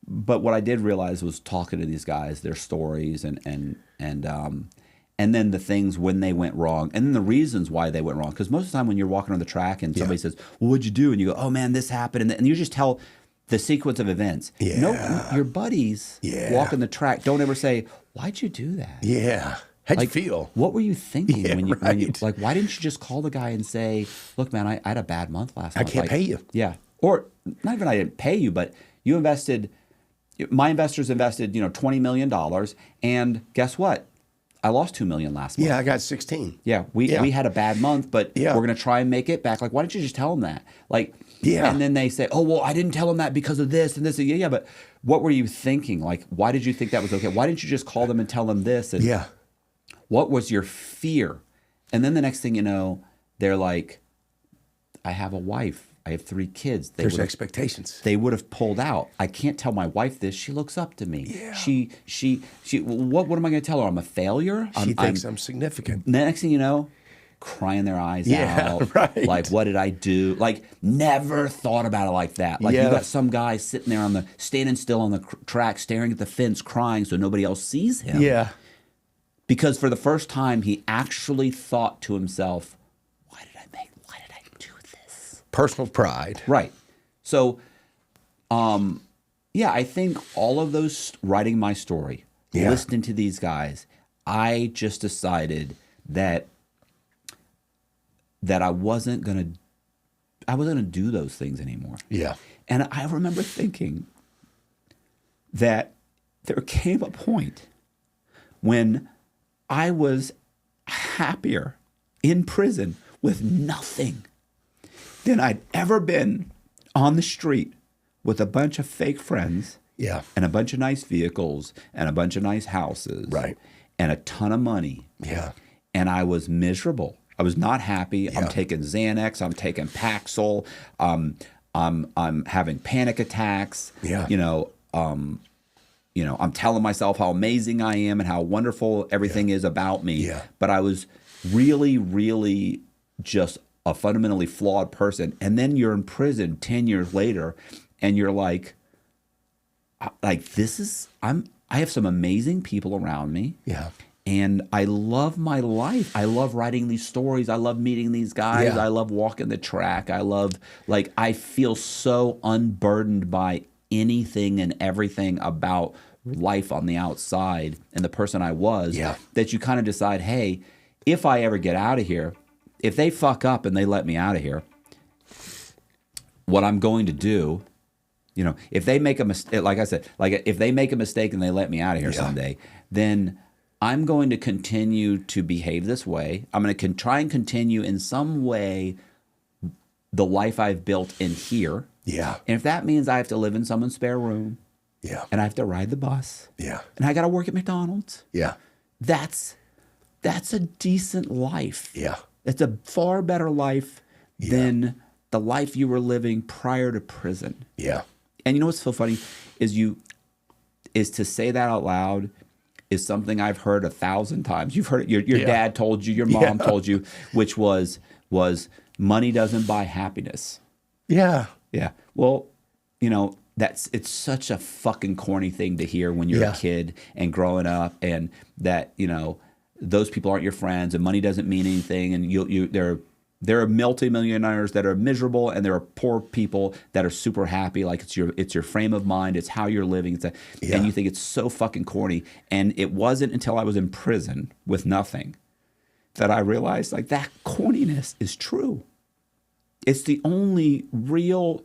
But what I did realize was talking to these guys, their stories, and then the things when they went wrong, and then the reasons why they went wrong. Because most of the time when you're walking on the track and somebody says, "Well, what'd you do?" and you go, "Oh man, this happened," and you just tell the sequence of events. Yeah. No, your buddies walking the track don't ever say, "Why'd you do that?" Yeah. How'd you feel? What were you thinking when you right. why didn't you just call the guy and say, "Look, man, I had a bad month last month. I can't pay you." Yeah. Or not even I didn't pay you, but you invested. My investors invested, $20 million, and guess what? I lost $2 million last month. Yeah, I got 16. Yeah, we had a bad month, but we're going to try and make it back. Like, why didn't you just tell them that? Like, and then they say, "Oh, well, I didn't tell them that because of this and this." Yeah, but what were you thinking? Like, why did you think that was okay? Why didn't you just call them and tell them this? And what was your fear? And then the next thing you know, they're like, "I have a wife. I have 3 kids." There's expectations. They would have pulled out. I can't tell my wife this. She looks up to me. Yeah. She what am I going to tell her? I'm a failure? She thinks I'm significant. The next thing you know, crying their eyes out. Right. Like, what did I do? Like, never thought about it like that. Like, you got some guy sitting there standing still on the track, staring at the fence, crying so nobody else sees him. Yeah. Because for the first time, he actually thought to himself, why did I do this? Personal pride. Right. So, I think all of those writing my story, listening to these guys, I just decided that I wasn't gonna do those things anymore. Yeah. And I remember thinking that there came a point when I was happier in prison with nothing than I'd ever been on the street with a bunch of fake friends Yeah. and a bunch of nice vehicles and a bunch of nice houses Right. and a ton of money. Yeah. And I was miserable. I was not happy. Yeah. I'm taking Xanax. I'm taking Paxil. I'm having panic attacks. Yeah. I'm telling myself how amazing I am and how wonderful everything is about me. Yeah. But I was really, really just a fundamentally flawed person. And then you're in prison 10 years later, and you're like I have some amazing people around me. Yeah. And I love my life. I love writing these stories. I love meeting these guys. Yeah. I love walking the track. I feel so unburdened by anything and everything about life on the outside and the person I was, that you kind of decide, hey, if I ever get out of here, if they fuck up and they let me out of here, what I'm going to do, if they make a mistake, like I said, if they make a mistake and they let me out of here someday, then I'm going to continue to behave this way. I'm going to try and continue in some way the life I've built in here. Yeah. And if that means I have to live in someone's spare room, and I have to ride the bus, and I got to work at McDonald's, that's a decent life. Yeah. It's a far better life than the life you were living prior to prison. Yeah. And you know what's so funny is to say that out loud is something I've heard 1,000 times. You've heard it. Your dad told you, your mom told you, which was money doesn't buy happiness. Yeah. Yeah. Well, it's such a fucking corny thing to hear when you're a kid and growing up, and that, those people aren't your friends and money doesn't mean anything. And there are multimillionaires that are miserable, and there are poor people that are super happy. Like it's your frame of mind. It's how you're living. And you think it's so fucking corny. And it wasn't until I was in prison with nothing that I realized that corniness is true. It's the only real,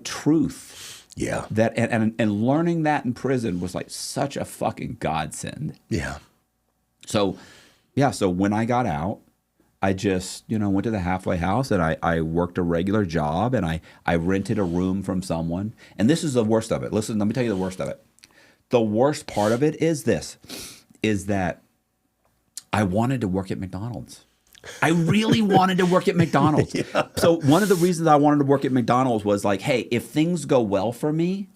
truth. Yeah. That and learning that in prison was such a fucking godsend. Yeah. So when I got out, I just, went to the halfway house, and I worked a regular job, and I rented a room from someone. And this is the worst of it. Listen, let me tell you the worst of it. The worst part of it is that I wanted to work at McDonald's. I really wanted to work at McDonald's. So one of the reasons I wanted to work at McDonald's was hey, if things go well for me,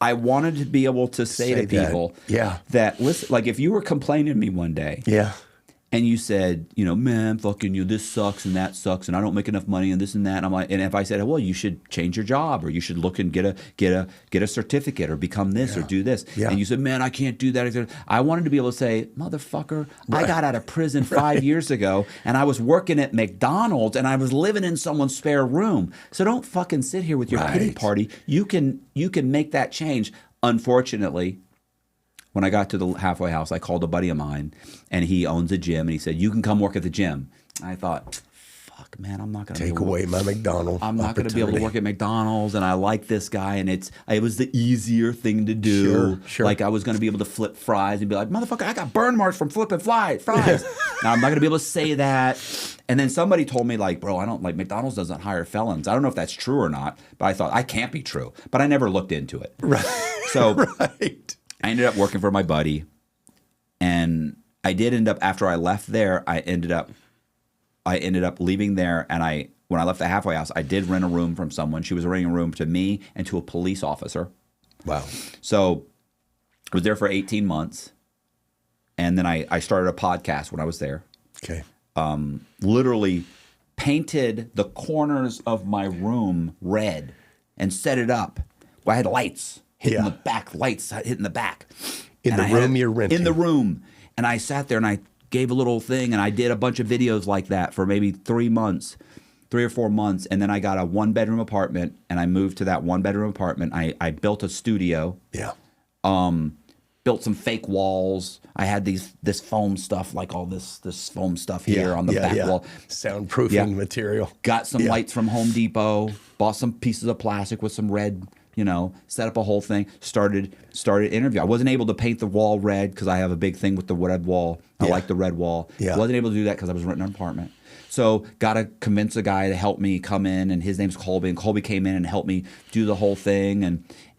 I wanted to be able to say to people that, listen, if you were complaining to me one day, and you said, man, fucking this sucks and that sucks, and I don't make enough money and this and that, and I'm like, and if I said, well, you should change your job, or you should look and get a certificate, or become this, or do this, and you said, man, I can't do that. I wanted to be able to say, motherfucker, I got out of prison 5 years ago, and I was working at McDonald's, and I was living in someone's spare room. So don't fucking sit here with your pity party. You can make that change. Unfortunately, when I got to the halfway house, I called a buddy of mine, and he owns a gym, and he said, you can come work at the gym. And I thought, fuck, man, I'm not going to take away my McDonald's. I'm not going to be able to work at McDonald's, and I like this guy, and it was the easier thing to do. Sure. I was going to be able to flip fries and be like, motherfucker, I got burn marks from flipping fries. Now, I'm not going to be able to say that. And then somebody told me, bro, I don't McDonald's doesn't hire felons. I don't know if that's true or not, but I thought, I can't be true. But I never looked into it. Right. So I ended up working for my buddy, and I did end up, after I left there, I ended up leaving there, and when I left the halfway house, I did rent a room from someone. She was renting a room to me and to a police officer. Wow. So I was there for 18 months, and then I started a podcast when I was there. Okay. Literally painted the corners of my room red and set it up. I had lights. Hitting the back, lights hitting the back. In the room you're renting? In the room. And I sat there and I gave a little thing, and I did a bunch of videos like that for maybe 3 or 4 months. And then I got a 1-bedroom apartment, and I moved to that 1-bedroom apartment. I built a studio. Yeah. Built some fake walls. I had this foam stuff, all this foam stuff here on the back wall. Soundproofing material. Got some lights from Home Depot. Bought some pieces of plastic with some red set up a whole thing, started interview. I wasn't able to paint the wall red because I have a big thing with the red wall. I like the red wall. Yeah. Wasn't able to do that because I was renting an apartment. So got to convince a guy to help me come in, and his name's Colby, and Colby came in and helped me do the whole thing.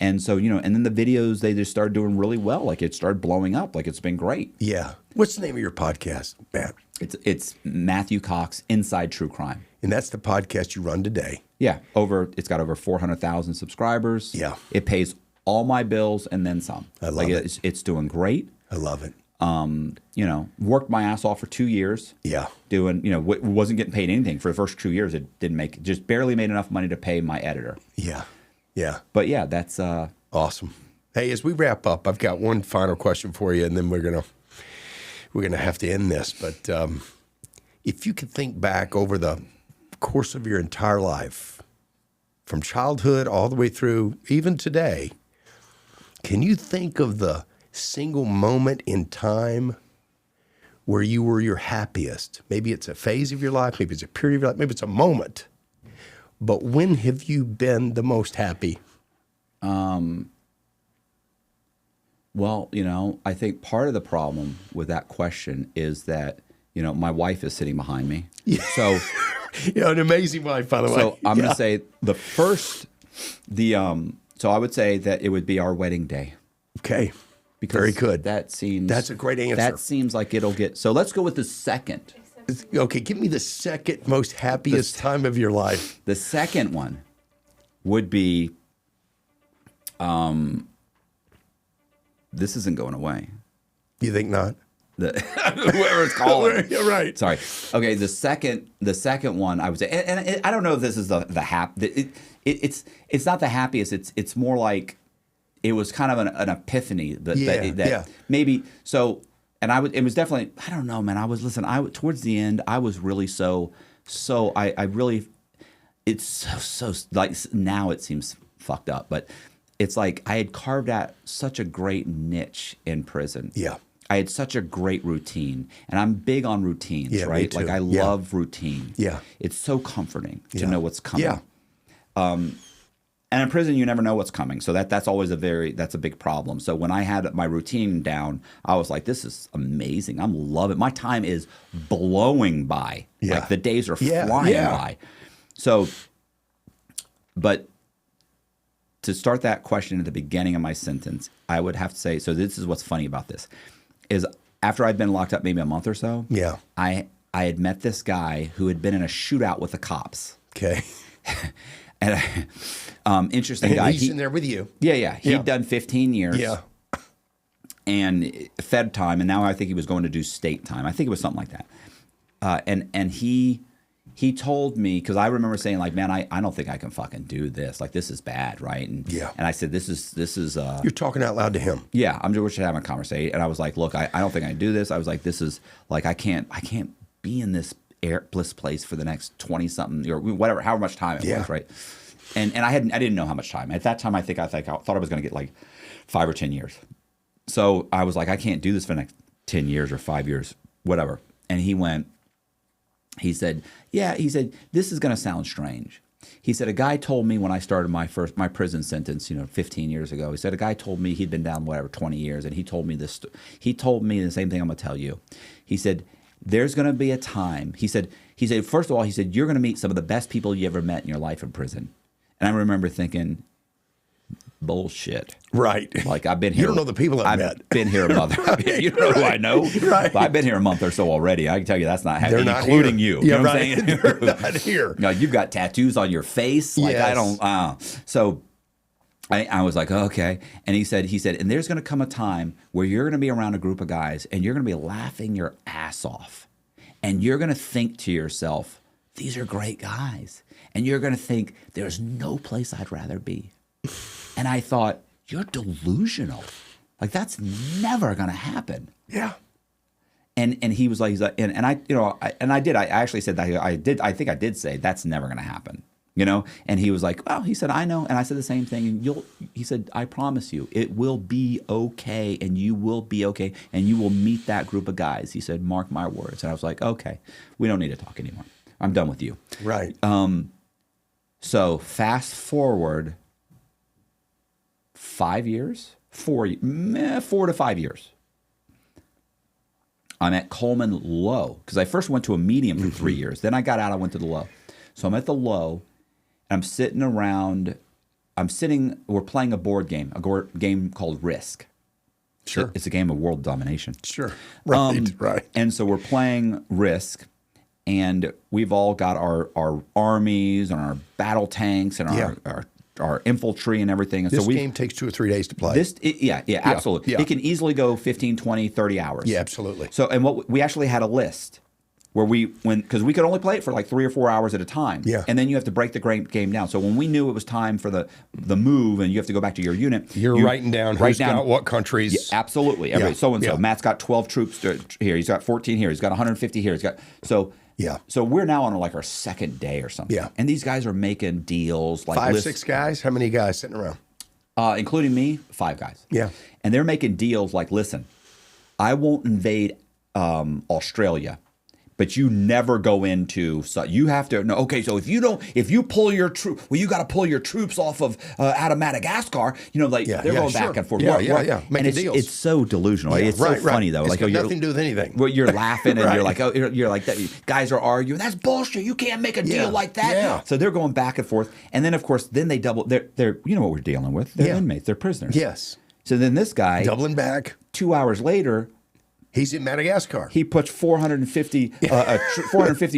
And so, and then the videos, they just started doing really well. Like it started blowing up. Like it's been great. Yeah. What's the name of your podcast, Matt? It's Matthew Cox, Inside True Crime. And that's the podcast you run today. Yeah. It's got over 400,000 subscribers. Yeah. It pays all my bills and then some. I love it. It's doing great. I love it. Worked my ass off for 2 years. Yeah. Doing, wasn't getting paid anything for the first 2 years. It just barely made enough money to pay my editor. Yeah. Yeah. But yeah, that's awesome. Hey, as we wrap up, I've got one final question for you, and then we're gonna have to end this. But if you could think back over the course of your entire life, from childhood all the way through even today, can you think of the single moment in time where you were your happiest? Maybe it's a phase of your life, maybe it's a period of your life, maybe it's a moment. But when have you been the most happy? Well, I think part of the problem with that question is that, my wife is sitting behind me. Yeah. So, an amazing wife, by the way. So I'm going to say so I would say that it would be our wedding day. Okay. Because very good. That's a great answer. That seems like it'll get. So let's go with the second. Okay, give me the second most happiest time of your life. The second one would be, this isn't going away. You think not? Whoever's calling. You're right. Sorry. Okay, the second one I would say, and I don't know if this is the it's not the happiest. It's more like it was kind of an epiphany that maybe so. And it was definitely, I don't know, man. Towards the end, I was really I really, it's so like now it seems fucked up, but it's like I had carved out such a great niche in prison. Yeah. I had such a great routine, and I'm big on routines, right? Me too. Like I love routine. Yeah. It's so comforting to know what's coming. Yeah. And in prison, you never know what's coming. So that's always that's a big problem. So when I had my routine down, I was like, this is amazing. I'm loving it. My time is blowing by. Yeah. Like the days are flying by. So, but to start that question at the beginning of my sentence, I would have to say, so this is what's funny about this, is after I'd been locked up maybe a month or so, I had met this guy who had been in a shootout with the cops. Okay. And interesting guy. He's in there with you. Yeah. He'd done 15 years. Yeah. And Fed time, and now I think he was going to do state time. I think it was something like that. And he told me, because I remember saying like, man, I don't think I can fucking do this. Like this is bad, right? And I said, this is. You're talking out loud to him. Yeah, we're just having a conversation, and I was like, look, I don't think I can do this. I was like, this is like I can't be in this bliss place for the next 20 something or whatever, however much time it was, right? And I didn't know how much time. At that time, I thought I was going to get like 5 or 10 years. So I was like, I can't do this for the next 10 years or 5 years, whatever. And he said, this is going to sound strange. He said, a guy told me when I started my prison sentence, 15 years ago, he said, a guy told me he'd been down, 20 years. And he told me the same thing I'm going to tell you. He said, there's going to be a time. He said, first of all, you're going to meet some of the best people you ever met in your life in prison. And I remember thinking, bullshit. Right. Like I've been here. You don't know the people I've met. I've been here a month. You don't know who I know. Right. But I've been here a month or so already. I can tell you that's not happening, including you. Yeah, you know right. What I'm saying? They're not here. No, you've got tattoos on your face. Like I don't. So I was like, okay. And he said, and there's going to come a time where you're going to be around a group of guys and you're going to be laughing your ass off. And you're going to think to yourself, these are great guys. And you're going to think, there's no place I'd rather be. And I thought, you're delusional. Like, that's never going to happen. Yeah. And he was like, and I actually said that. I think I did say, that's never going to happen. And he was like, well, he said, I know. And I said the same thing. And he said, I promise you, it will be okay. And you will be okay. And you will meet that group of guys. He said, mark my words. And I was like, okay, we don't need to talk anymore. I'm done with you. Right. So fast forward 5 years, 4 to 5 years. I'm at Conman low because I first went to a medium for 3 years. Then I got out, I went to the low. So I'm at the low, and I'm sitting around. We're playing a board game, game called Risk. Sure. It's a game of world domination. Sure. Right. Right. And so we're playing Risk, and we've all got our armies and our battle tanks and our infantry and everything. And this game takes 2 or 3 days to play. Absolutely. Yeah. It can easily go 15, 20, 30 hours. Yeah, absolutely. So, and what we actually had a list where because we could only play it for like 3 or 4 hours at a time. Yeah. And then you have to break the game down. So when we knew it was time for the move and you have to go back to your unit. You're writing down who's got what countries. Yeah, absolutely. So-and-so. Yeah. Matt's got 12 troops here. He's got 14 here. He's got 150 here. So we're now on like our second day or something. Yeah. And these guys are making deals like 5, 6 guys? How many guys sitting around? Including me, 5 guys. Yeah. And they're making deals like, listen, I won't invade Australia, but you never go into. So you have to. No, okay. So if you pull your troop, well, you got to pull your troops off of out of Madagascar. They're going back and forth. Yeah. And it's so delusional. It's so funny though. It's like got nothing to do with anything. Well, you're laughing and you're like that. Guys are arguing. That's bullshit. You can't make a deal like that. Yeah. So they're going back and forth, and then of course, they double. They're you know what we're dealing with. They're inmates. They're prisoners. Yes. So then this guy doubling back. 2 hours later. He's in Madagascar. He puts 450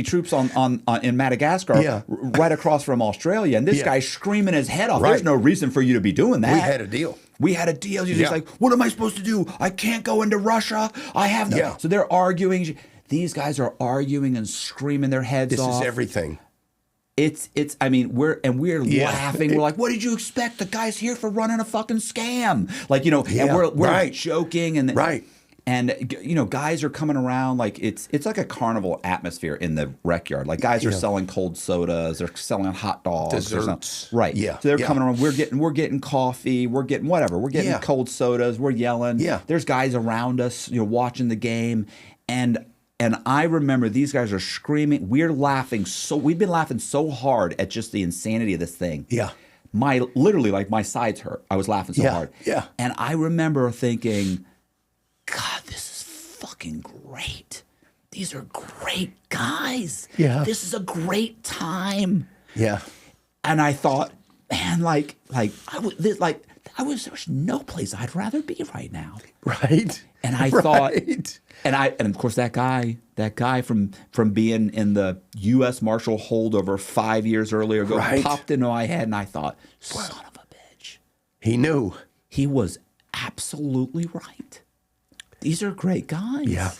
troops on in Madagascar, right across from Australia, and this guy's screaming his head off. Right. There's no reason for you to be doing that. We had a deal. He's just like, what am I supposed to do? I can't go into Russia. I have no. Yeah. So they're arguing. These guys are arguing and screaming their heads off. This is everything. I mean, we're laughing. We're like, what did you expect? The guy's here for running a fucking scam. And we're joking and right. And guys are coming around like it's like a carnival atmosphere in the rec yard. Like guys are selling cold sodas, they're selling hot dogs, desserts, right? Yeah. So they're coming around. We're getting coffee. We're getting whatever. We're getting cold sodas. We're yelling. Yeah. There's guys around us, watching the game, and I remember these guys are screaming. We're laughing we've been laughing so hard at just the insanity of this thing. Yeah. My sides hurt. I was laughing so hard. Yeah. And I remember thinking, God, this is fucking great. These are great guys. Yeah. This is a great time. Yeah. And I thought, man, there's no place I'd rather be right now. Right. And I thought, and of course that guy from being in the U.S. Marshal holdover 5 years earlier popped into my head, and I thought, son of a bitch. He knew. He was absolutely right. These are great guys. Yeah.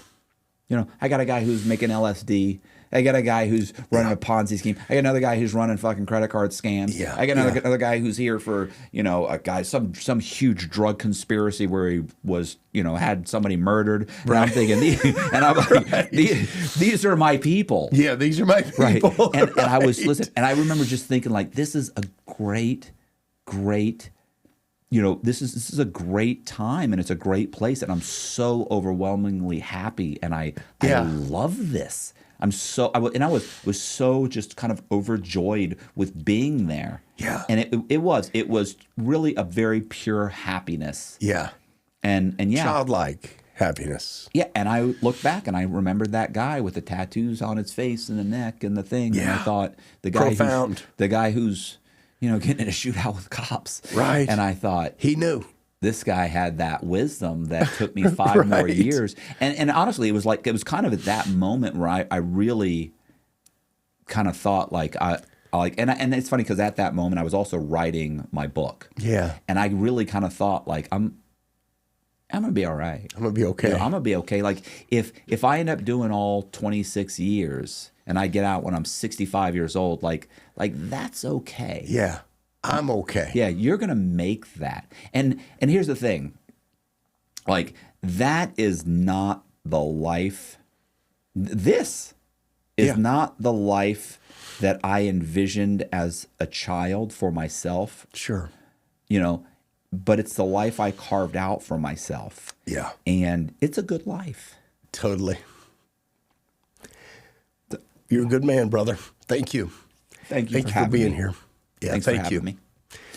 I got a guy who's making LSD. I got a guy who's running a Ponzi scheme. I got another guy who's running fucking credit card scams. Yeah. I got another guy who's here for, some huge drug conspiracy where he was, had somebody murdered. And I'm thinking, these are my people. Yeah, these are my people. Right. And I was listening, and I remember just thinking this is a great this is a great time, and it's a great place, and I'm so overwhelmingly happy, and I love this. I was so just kind of overjoyed with being there. Yeah. And it was really a very pure happiness. Yeah. And childlike happiness. Yeah, and I looked back and I remembered that guy with the tattoos on his face and the neck and the thing, and I thought the guy who's getting in a shootout with cops. Right. And I thought, he knew. This guy had that wisdom that took me 5 more years. And honestly, it was kind of at that moment where I really kind of thought and it's funny because at that moment I was also writing my book. Yeah. And I really kind of thought I'm going to be all right. I'm going to be okay. I'm going to be okay. Like if I end up doing all 26 years and I get out when I'm 65 years old, like that's okay. Yeah, I'm okay. Yeah, you're going to make that. And here's the thing. That is not the life. This is not the life that I envisioned as a child for myself. Sure. But it's the life I carved out for myself. Yeah. And it's a good life. Totally. You're a good man, brother. Thank you. Thank you for being here. Yeah, Thanks thank for having me.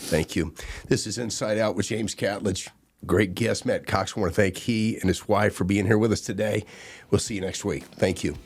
Thank you. This is Inside Out with James Catledge. Great guest, Matt Cox. I want to thank he and his wife for being here with us today. We'll see you next week. Thank you.